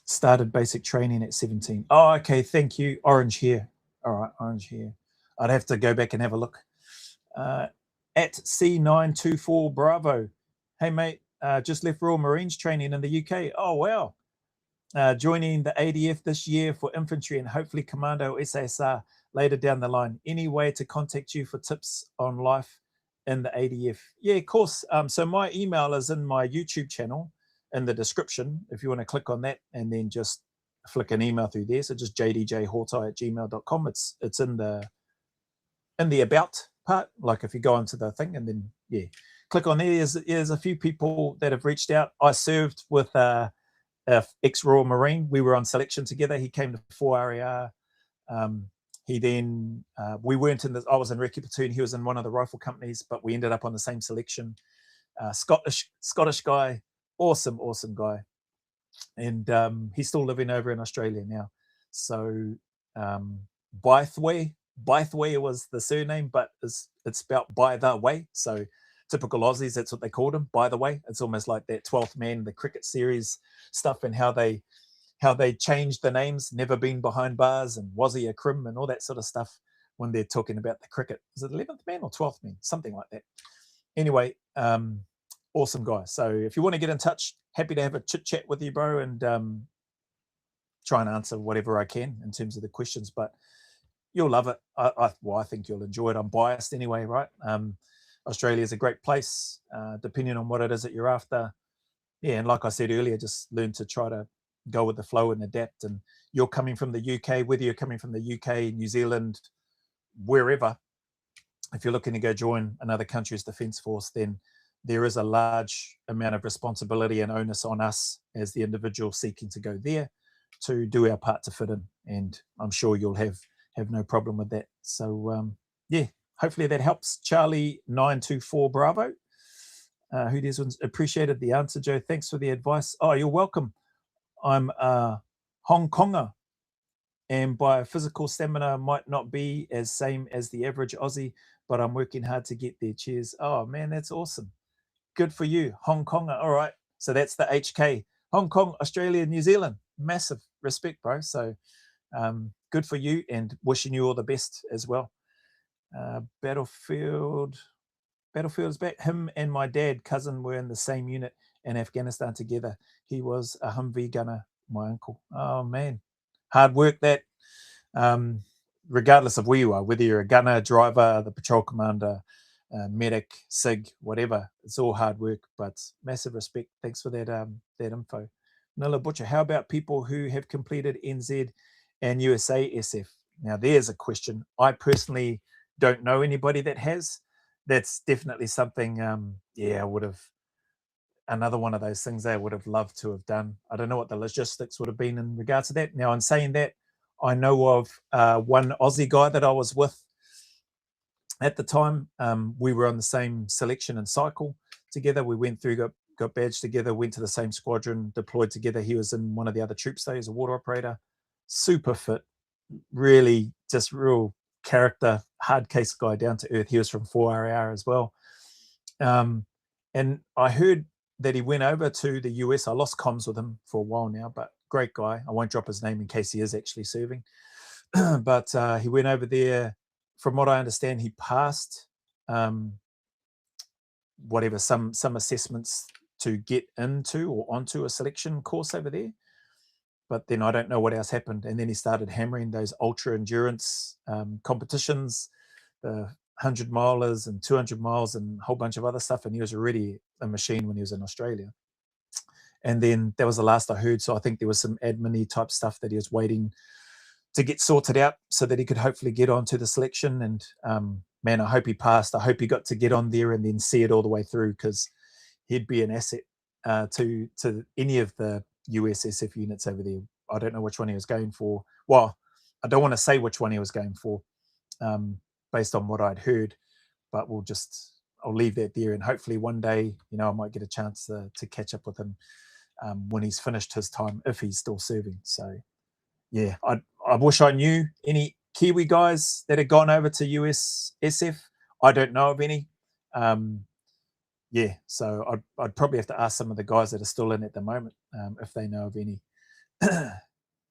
Started basic training at 17. Oh, okay. Thank you. Orange here. All right, orange here. I'd have to go back and have a look. At C924 Bravo. Hey, mate, just left Royal Marines training in the UK. Oh, wow. Joining the ADF this year for infantry and hopefully commando SASR later down the line. Any way to contact you for tips on life in the ADF? Yeah, of course. So my email is in my YouTube channel in the description, if you want to click on that and then just flick an email through there. So just jdjhortai@gmail.com. It's in the about part. Like if you go into the thing and then, yeah, click on there. There's a few people that have reached out. I served with ex-Royal Marine. We were on selection together. He came to 4RAR. He then, we weren't in I was in Recce Platoon. He was in one of the rifle companies, but we ended up on the same selection. Scottish guy, awesome guy, and he's still living over in Australia now. So Bythway was the surname, but it's spelt by the way. So typical Aussies, that's what they called him, by the way. It's almost like that 12th Man, the cricket series stuff, and how they changed the names, never been behind bars, and was he a crim, and all that sort of stuff when they're talking about the cricket. Is it 11th Man or 12th Man? Something like that. Anyway, awesome guy. So if you want to get in touch, happy to have a chit chat with you, bro, and try and answer whatever I can in terms of the questions. But you'll love it. I think you'll enjoy it. I'm biased anyway, right? Australia is a great place, depending on what it is that you're after. Yeah, and like I said earlier, just learn to try to go with the flow and adapt. And you're coming from the UK, whether you're coming from the UK, New Zealand, wherever, if you're looking to go join another country's defence force, then there is a large amount of responsibility and onus on us as the individual seeking to go there to do our part to fit in. And I'm sure you'll have no problem with that. So yeah, hopefully that helps. Charlie 924 Bravo. Who does appreciated the answer, Joe. Thanks for the advice. Oh, you're welcome. I'm a Hong Konger, and by physical stamina might not be as same as the average Aussie, but I'm working hard to get there. Cheers. Oh man, that's awesome. Good for you, Hong Konger. All right, so that's the HK. Hong Kong, Australia, New Zealand. Massive respect, bro. So good for you, and wishing you all the best as well. Battlefield is back. Him and my dad, cousin, were in the same unit in Afghanistan together. He was a Humvee gunner, my uncle. Oh man, hard work that. Regardless of where you are, whether you're a gunner, driver, the patrol commander, medic, SIG, whatever, it's all hard work. But massive respect. Thanks for that info. Nilla Butcher, how about people who have completed NZ and USA SF? Now there's a question. I personally don't know anybody that has. That's definitely something, I would have, another one of those things I would have loved to have done. I don't know what the logistics would have been in regards to that. Now, in saying that, I know of one Aussie guy that I was with at the time. We were on the same selection and cycle together. We went through, got badged together, went to the same squadron, deployed together. He was in one of the other troops though. He's a water operator, super fit, really just real character, hard case guy, down to earth. He was from 4RR as well. And I heard that he went over to the US. I lost comms with him for a while now, but great guy. I won't drop his name in case he is actually serving. But he went over there. From what I understand, he passed whatever, some assessments to get into or onto a selection course over there. But then I don't know what else happened. And then he started hammering those ultra endurance competitions, the 100 milers and 200 miles and a whole bunch of other stuff. And he was already a machine when he was in Australia. And then that was the last I heard. So I think there was some admin-y type stuff that he was waiting to get sorted out so that he could hopefully get onto the selection. And man, I hope he passed. I hope he got to get on there and then see it all the way through, because he'd be an asset to any of the USSF units over there. I don't know which one he was going for. Well, I don't want to say which one he was going for based on what I'd heard, but I'll leave that there. And hopefully one day, I might get a chance to catch up with him when he's finished his time, if he's still serving. So yeah, I wish I knew any Kiwi guys that had gone over to USSF. I don't know of any. Yeah, so I'd probably have to ask some of the guys that are still in at the moment if they know of any. But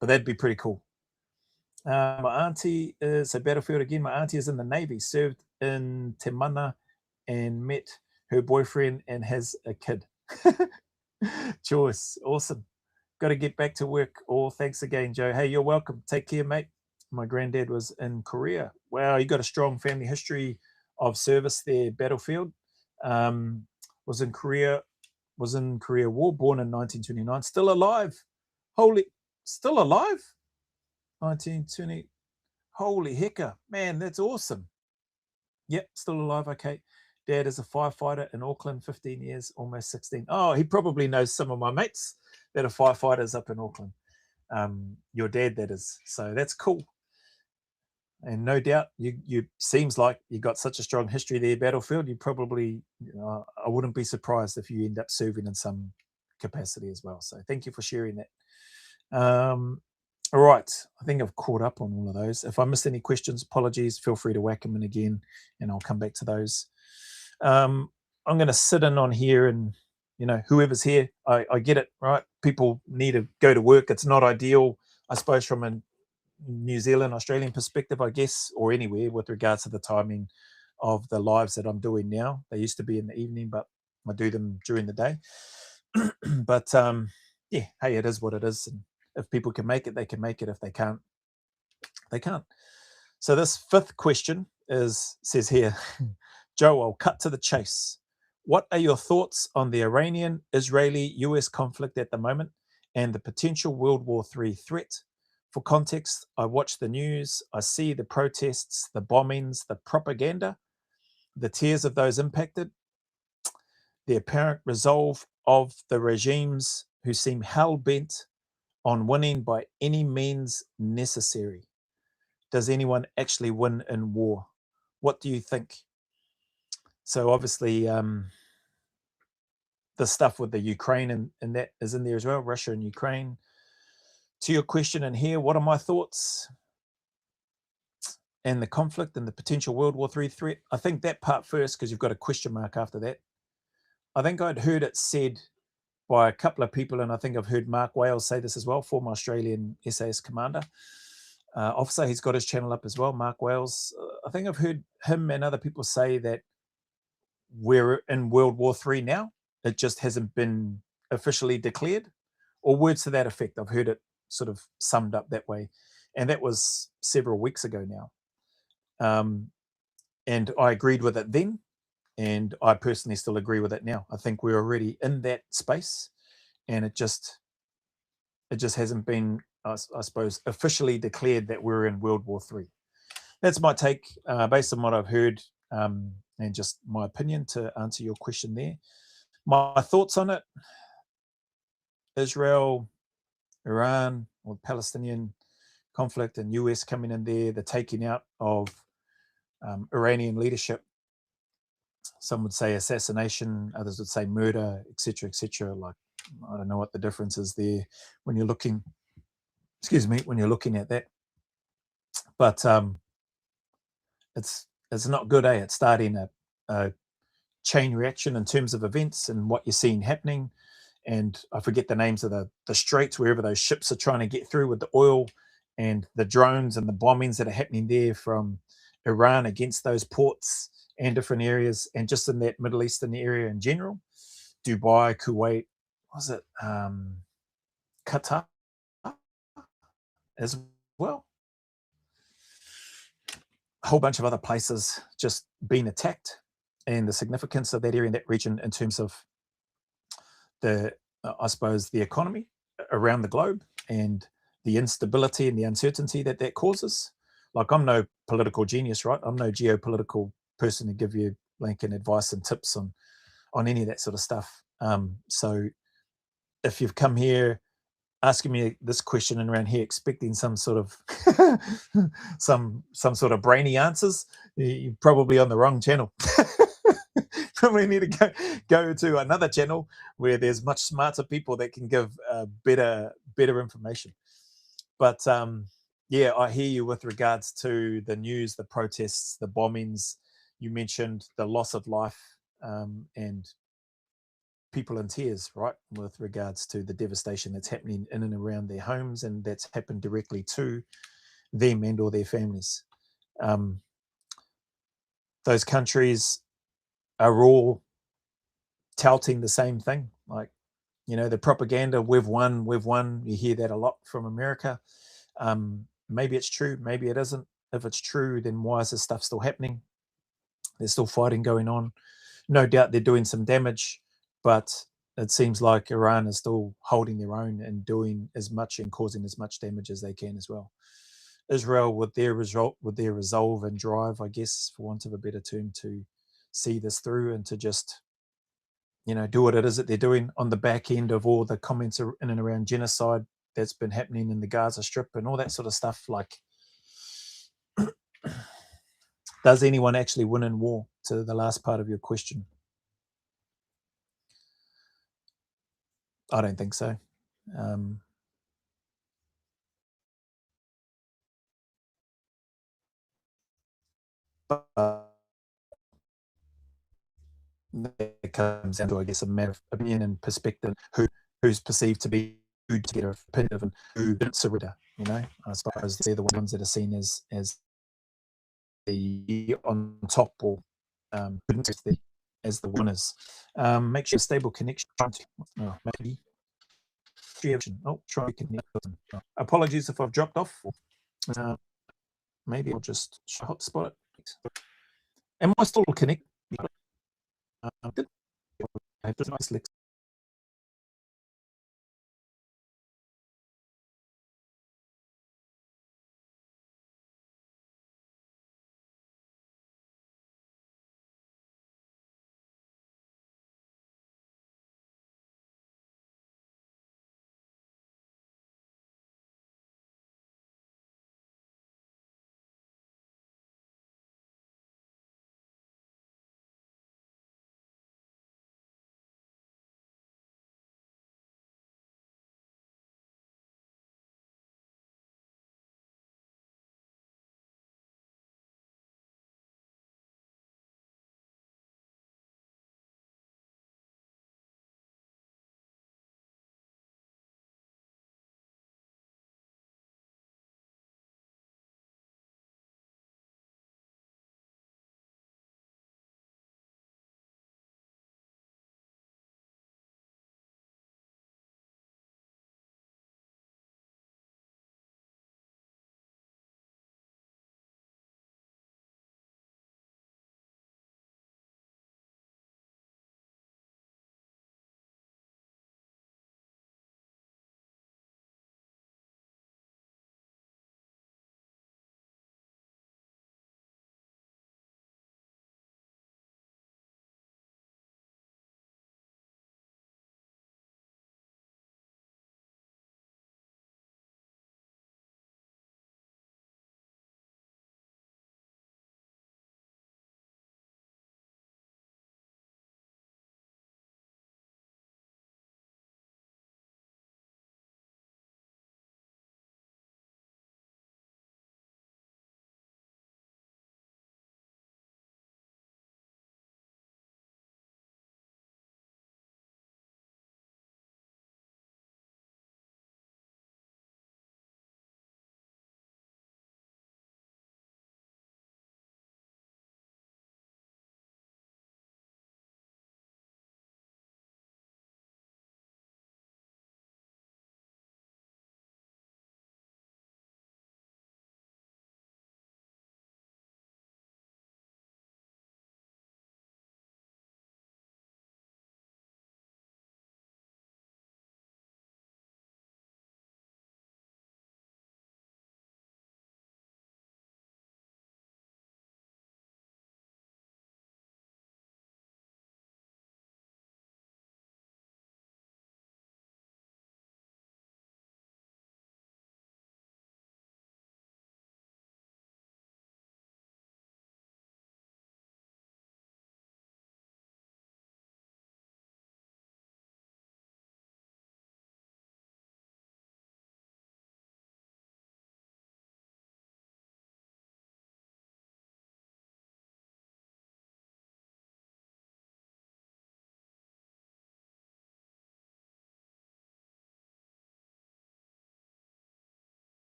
that'd be pretty cool. My auntie is a Battlefield again. My auntie is in the Navy, served in Te Mana, and met her boyfriend and has a kid. Joyce, awesome. Got to get back to work. Oh, thanks again, Joe. Hey, you're welcome. Take care, mate. My granddad was in Korea. Wow, you got a strong family history of service there. Battlefield. Was in Korea War, born in 1929. Still alive. Still alive? 1920. Holy hecker. Man, that's awesome. Yep, still alive. Okay. Dad is a firefighter in Auckland, 15 years, almost 16. Oh, he probably knows some of my mates that are firefighters up in Auckland. Your dad, that is. So that's cool. And no doubt, you seems like you got such a strong history there, Battlefield. You probably, I wouldn't be surprised if you end up serving in some capacity as well. So thank you for sharing that. All right, I think I've caught up on all of those. If I missed any questions, apologies. Feel free to whack them in again, and I'll come back to those. I'm going to sit in on here, and whoever's here, I get it, right? People need to go to work. It's not ideal, I suppose, from a New Zealand, Australian perspective, I guess, or anywhere with regards to the timing of the lives that I'm doing now. They used to be in the evening, but I do them during the day. But yeah, hey, it is what it is. And if people can make it, they can make it. If they can't, they can't. So this fifth question says here, Joe, I'll cut to the chase. What are your thoughts on the Iranian-Israeli-US conflict at the moment and the potential World War III threat? For context, I watch the news, I see the protests, the bombings, the propaganda, the tears of those impacted, the apparent resolve of the regimes who seem hell-bent on winning by any means necessary. Does anyone actually win in war? What do you think? So obviously, the stuff with the Ukraine and that is in there as well, Russia and Ukraine. To your question in here, what are my thoughts? And the conflict and the potential World War III threat. I think that part first, because you've got a question mark after that. I think I'd heard it said by a couple of people, and I think I've heard Mark Wales say this as well, former Australian SAS commander, officer. He's got his channel up as well, Mark Wales. I think I've heard him and other people say that we're in World War III now. It just hasn't been officially declared, or words to that effect. I've heard it sort of summed up that way. And that was several weeks ago now. And I agreed with it then, and I personally still agree with it now. I think we're already in that space, and it just hasn't been, I suppose, officially declared that we're in World War III. That's my take based on what I've heard, and just my opinion to answer your question there. My thoughts on it: Israel, Iran, or Palestinian conflict, and US coming in there, the taking out of Iranian leadership. Some would say assassination, others would say murder, etc., etc. Like, I don't know what the difference is there when you're looking, when you're looking at that. But it's not good, It's starting a chain reaction in terms of events and what you're seeing happening. And I forget the names of the straits, wherever those ships are trying to get through with the oil, and the drones and the bombings that are happening there from Iran against those ports and different areas, and just in that Middle Eastern area in general, Dubai, Kuwait, was it Qatar as well? A whole bunch of other places just being attacked, and the significance of that area and that region in terms of the, I suppose, the economy around the globe, and the instability and the uncertainty that causes. Like, I'm no political genius, right? I'm no geopolitical person to give you blanket advice and tips on any of that sort of stuff. So if you've come here asking me this question and around here expecting some sort of some sort of brainy answers, you're probably on the wrong channel. Probably need to go to another channel where there's much smarter people that can give better information. But yeah, I hear you with regards to the news, the protests, the bombings. You mentioned the loss of life, and people in tears, right, with regards to the devastation that's happening in and around their homes, and that's happened directly to them and or their families. Those countries are all touting the same thing, like, the propaganda, we've won. You hear that a lot from America. Maybe it's true, maybe it isn't. If it's true, then why is this stuff still happening? There's still fighting going on. No doubt they're doing some damage, but it seems like Iran is still holding their own and doing as much and causing as much damage as they can as well. Israel, with their resolve and drive, I guess, for want of a better term, to see this through and to just, do what it is that they're doing on the back end of all the comments in and around genocide that's been happening in the Gaza Strip and all that sort of stuff. Like, does anyone actually win in war? To the last part of your question. I don't think so. Um, but it comes down to, I guess, a matter of opinion and perspective. Who's perceived to be good to get a opinion and who didn't surrender. I suppose they're the ones that are seen as the on top or as the winners. Make sure stable connection. Maybe. Oh, try connect. Apologies if I've dropped off. Uh, maybe I'll just hotspot it. Am I still connected? Good. I have a nice live.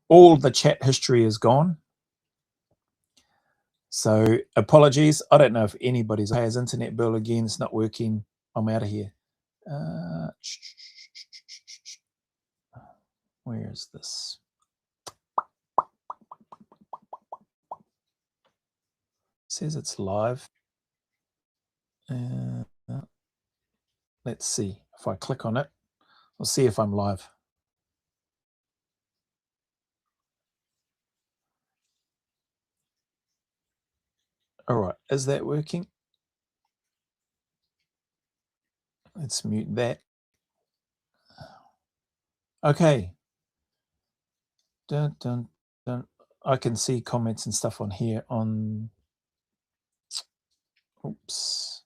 All the chat history is gone. So apologies. I don't know if anybody's his internet bill again. It's not working. I'm out of here. Where is this? It says it's live. Let's see. If I click on it, I'll see if I'm live. All right, is that working? Let's mute that. Okay. Dun, dun, dun. I can see comments and stuff on here on. Oops.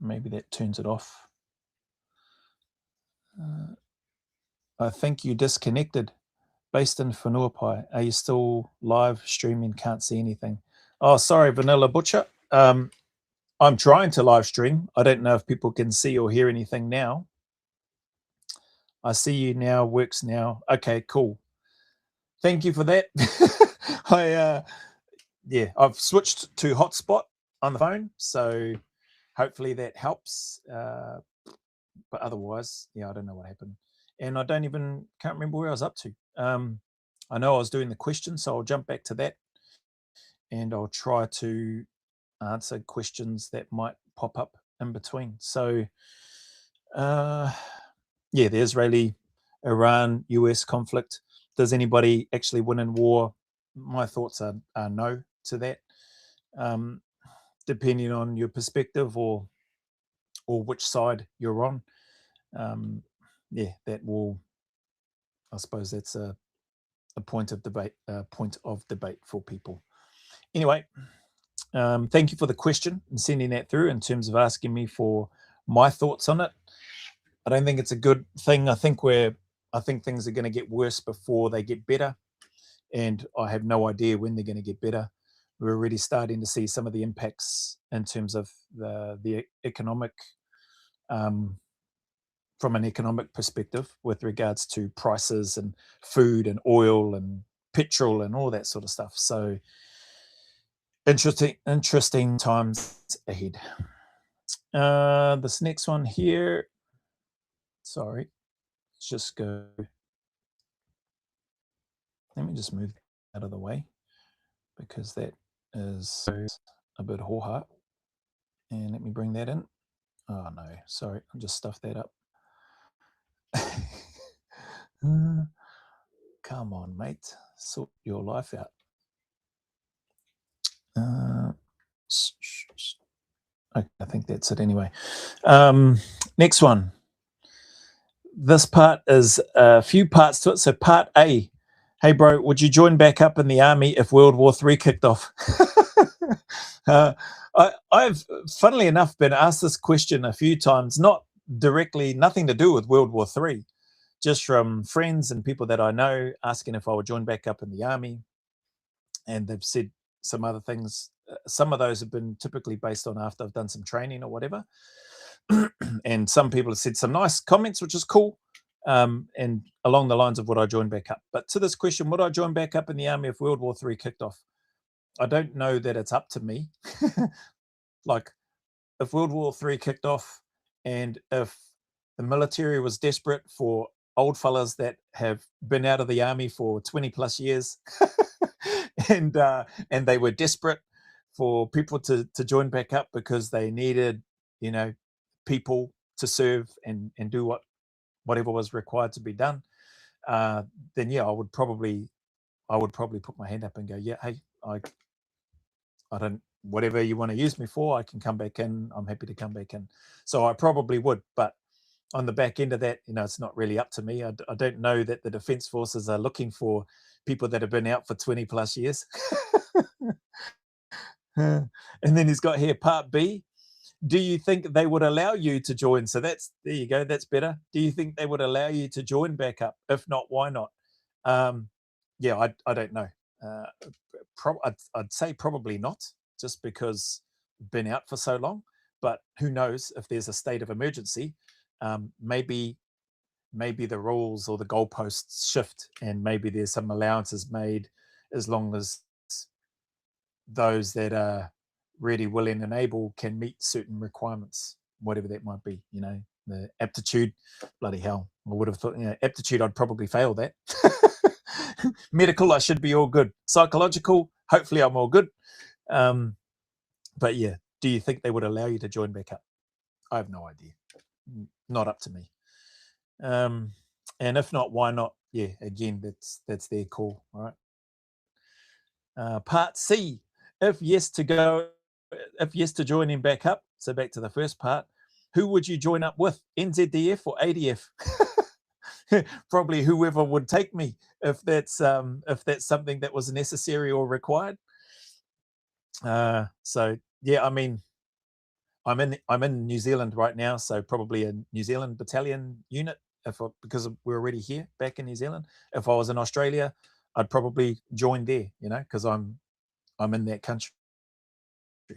Maybe that turns it off. I think you disconnected. Based in Whanuapai. Are you still live streaming? Can't see anything. Oh, sorry, Vanilla Butcher. I'm trying to live stream. I don't know if people can see or hear anything now. I see you now. Works now. Okay, cool. Thank you for that. I've switched to hotspot on the phone, so hopefully that helps. But otherwise, I don't know what happened, and I can't remember where I was up to. I know I was doing the question, so I'll jump back to that, and I'll try to answer questions that might pop up in between. So, the Israeli-Iran-US conflict. Does anybody actually win in war? My thoughts are no to that. Depending on your perspective or which side you're on, that will. I suppose that's a point of debate. For people. Anyway. Thank you for the question and sending that through in terms of asking me for my thoughts on it. I don't think it's a good thing. I think things are going to get worse before they get better, and I have no idea when they're going to get better. We're already starting to see some of the impacts in terms of the economic, from an economic perspective, with regards to prices and food and oil and petrol and all that sort of stuff. So interesting times ahead. This next one here. Sorry, let's just go. Let me just move out of the way because that is a bit hoha. And let me bring that in. Oh no, sorry, I just stuffed that up. Come on, mate, sort your life out. I think that's it anyway. Next one. This part is a few parts to it. So part A, hey bro, would you join back up in the army if World War III kicked off? I've, funnily enough, been asked this question a few times, not directly, nothing to do with World War III, just from friends and people that I know asking if I would join back up in the army. And they've said some other things. Some of those have been typically based on after I've done some training or whatever. And some people have said some nice comments, which is cool, and along the lines of would I join back up. But to this question, would I join back up in the army if World War III kicked off? I don't know that it's up to me. Like, if World War III kicked off and if the military was desperate for old fellas that have been out of the army for 20 plus years and they were desperate for people to join back up because they needed, people to serve and do whatever was required to be done, then I would probably put my hand up and go, yeah, hey, I don't, whatever you want to use me for, I can come back in. I'm happy to come back in. So I probably would, but on the back end of that, it's not really up to me. I don't know that the Defence Forces are looking for people that have been out for 20 plus years. And then he's got here part B. Do you think they would allow you to join? So there you go. That's better. Do you think they would allow you to join back up? If not, why not? I don't know. I'd say probably not, just because I've been out for so long. But who knows if there's a state of emergency? Maybe the rules or the goalposts shift, and maybe there's some allowances made as long as those that are ready, willing, and able can meet certain requirements, whatever that might be. The aptitude, bloody hell, I would have thought, aptitude, I'd probably fail that. Medical, I should be all good. Psychological, hopefully I'm all good. But yeah, do you think they would allow you to join back up? I have no idea. Not up to me. And if not, why not? Yeah, again, that's their call. All right. Part C. if yes to go, if yes to joining back up, so back to the first part, who would you join up with, NZDF or ADF? Probably whoever would take me, if that's something that was necessary or required. So yeah, I mean, I'm in New Zealand right now, so probably a New Zealand battalion unit, because we're already here back in New Zealand. If I was in Australia, I'd probably join there, because I'm in that country.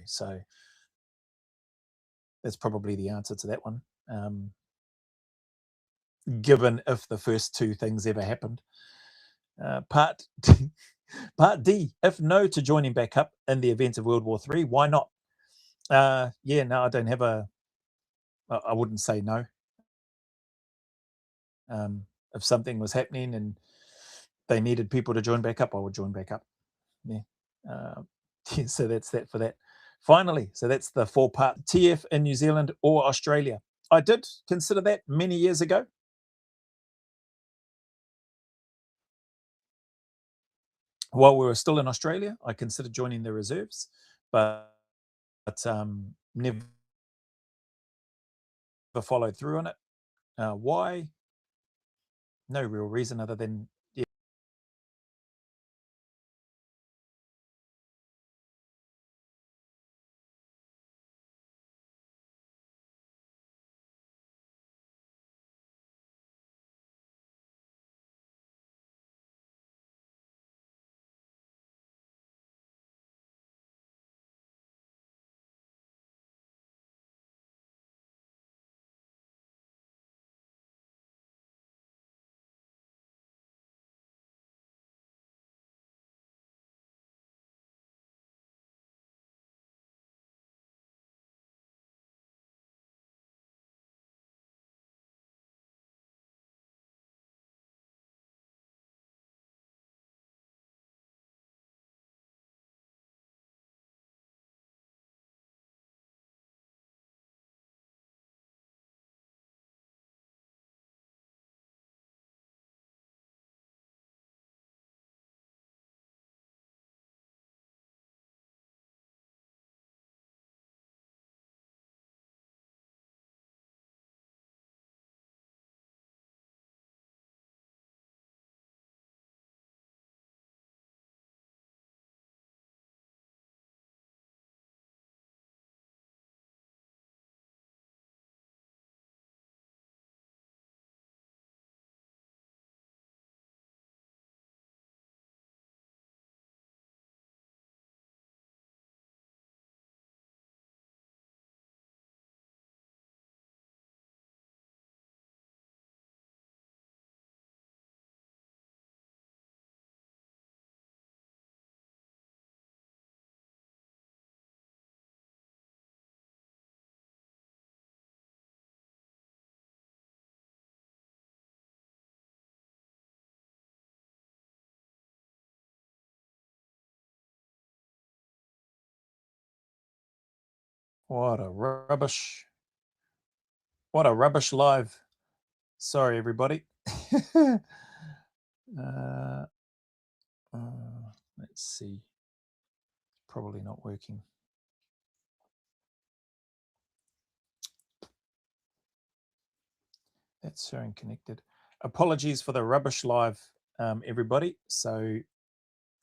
So that's probably the answer to that one. Given if the first two things ever happened. Part D, if no to joining back up in the event of World War III, why not? Yeah, no, I don't have I wouldn't say no. If something was happening and they needed people to join back up, I would join back up. Yeah. Yeah, so that's that for that. Finally, so that's the 4-part TF in New Zealand or Australia. I did consider that many years ago. While we were still in Australia, I considered joining the reserves, but never followed through on it. Why? No real reason other than, yeah. What a rubbish. What a rubbish live. Sorry, everybody. uh, let's see. Probably not working. That's showing connected. Apologies for the rubbish live, everybody. So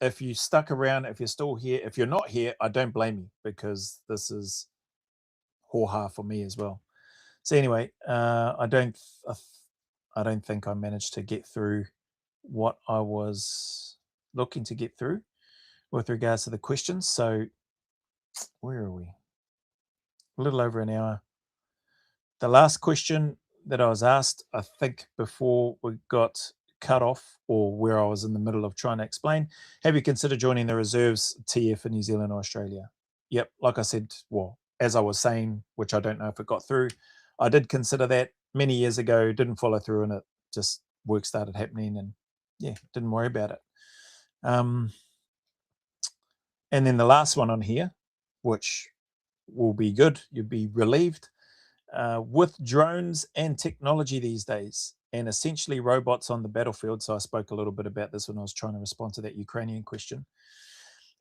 if you stuck around, if you're still here, if you're not here, I don't blame you, because this is hoo-ha for me as well. So anyway, I don't think I managed to get through what I was looking to get through with regards to the questions. So where are we? A little over an hour. The last question that I was asked, I think, before we got cut off, or where I was in the middle of trying to explain, have you considered joining the reserves TF in New Zealand or Australia? Yep, like I said, well, as I was saying, which I don't know if it got through, I did consider that many years ago, didn't follow through, and it just work started happening, and yeah, didn't worry about it. And then the last one on here, which will be good, you'll be relieved. With drones and technology these days, and essentially robots on the battlefield. So I spoke a little bit about this when I was trying to respond to that Ukrainian question.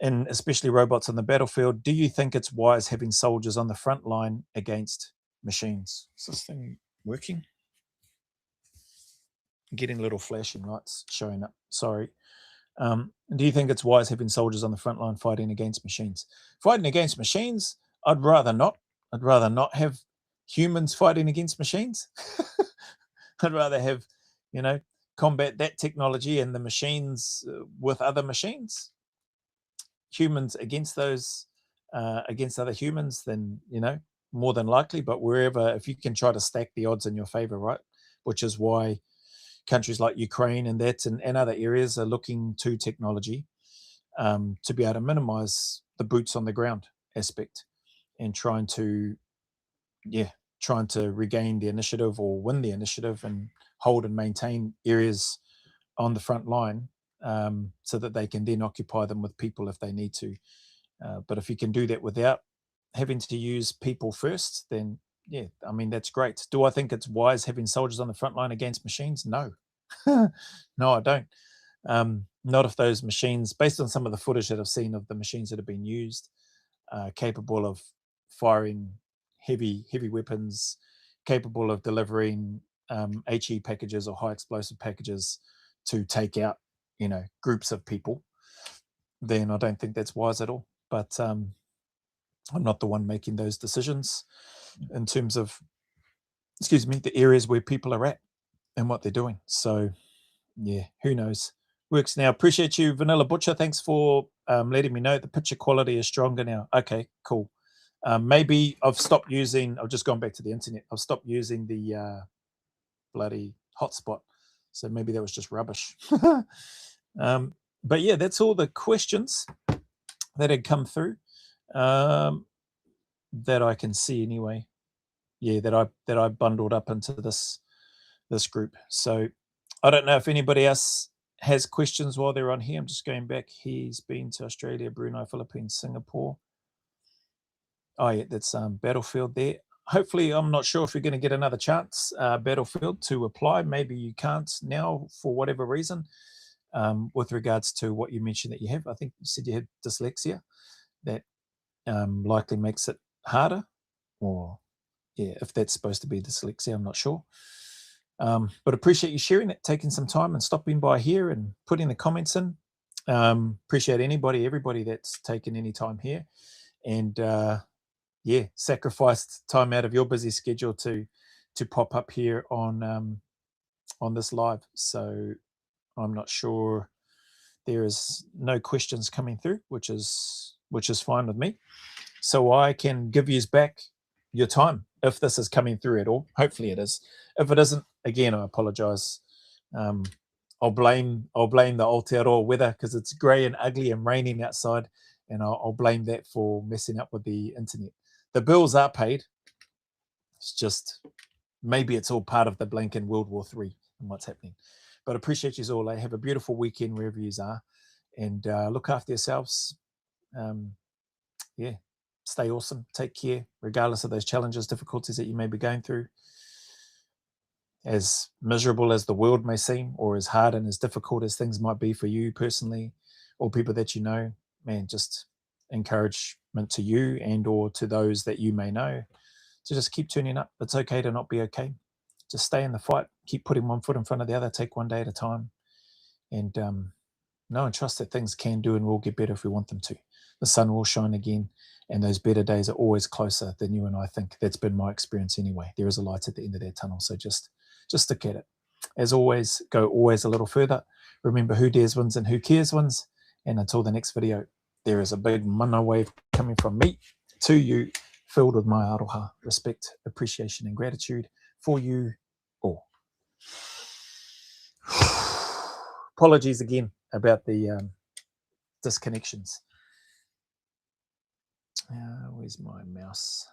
and especially robots on the battlefield. Do you think it's wise having soldiers on the front line against machines? Is this thing working? Getting little flashing lights showing up. Sorry. Do you think it's wise having soldiers on the front line fighting against machines? Fighting against machines, I'd rather not. I'd rather not have humans fighting against machines. I'd rather have, combat that technology and the machines with other machines. Humans against those, against other humans, then, more than likely. But wherever, if you can try to stack the odds in your favor, right? Which is why countries like Ukraine and other areas are looking to technology to be able to minimize the boots on the ground aspect and trying to regain the initiative or win the initiative and hold and maintain areas on the front line so that they can then occupy them with people if they need to. But if you can do that without having to use people first, then that's great. Do I think it's wise having soldiers on the front line against machines? No. No, I don't. Not if those machines, based on some of the footage that I've seen of the machines that have been used, capable of firing heavy weapons, capable of delivering HE packages or high explosive packages to take out, groups of people, then I don't think that's wise at all. But I'm not the one making those decisions in terms of, the areas where people are at and what they're doing. So, who knows? Works now. Appreciate you, Vanilla Butcher. Thanks for letting me know the picture quality is stronger now. Okay, cool. Maybe I've stopped using, I've just gone back to the internet. I've stopped using the bloody hotspot. So maybe that was just rubbish. But yeah, that's all the questions that had come through that I can see anyway. Yeah, that I bundled up into this group. So I don't know if anybody else has questions while they're on here. I'm just going back. He's been to Australia, Brunei, Philippines, Singapore. Oh yeah, that's Battlefield there. Hopefully, I'm not sure if you're going to get another chance, Battlefield, to apply. Maybe you can't now for whatever reason. With regards to what you mentioned that you have, I think you said you had dyslexia. That likely makes it harder. Or if that's supposed to be dyslexia, I'm not sure. But appreciate you sharing it, taking some time and stopping by here and putting the comments in. Appreciate everybody that's taken any time here and sacrificed time out of your busy schedule to pop up here on this live. So I'm not sure, there is no questions coming through, which is fine with me. So I can give you back your time if this is coming through at all. Hopefully it is. If it isn't, again, I apologize. I'll blame the Aotearoa weather because it's grey and ugly and raining outside, and I'll blame that for messing up with the internet. The bills are paid. It's just maybe it's all part of the blank in World War III and what's happening. But appreciate you all. Have a beautiful weekend wherever you are, and look after yourselves. Stay awesome. Take care, regardless of those challenges, difficulties that you may be going through. As miserable as the world may seem, or as hard and as difficult as things might be for you personally, or people that you know, man, just encouragement to you and or to those that you may know to just keep tuning up. It's okay to not be okay. Just stay in the fight. Keep putting one foot in front of the other. Take one day at a time. And know and trust that things can do and will get better if we want them to. The sun will shine again, and those better days are always closer than you and I think. That's been my experience anyway. There is a light at the end of that tunnel, so just stick at it. As always, go always a little further. Remember, who dares wins and who cares wins. And until the next video, there is a big mana wave coming from me to you, filled with my aroha, respect, appreciation, and gratitude for you all. Apologies again about the disconnections. Where's my mouse?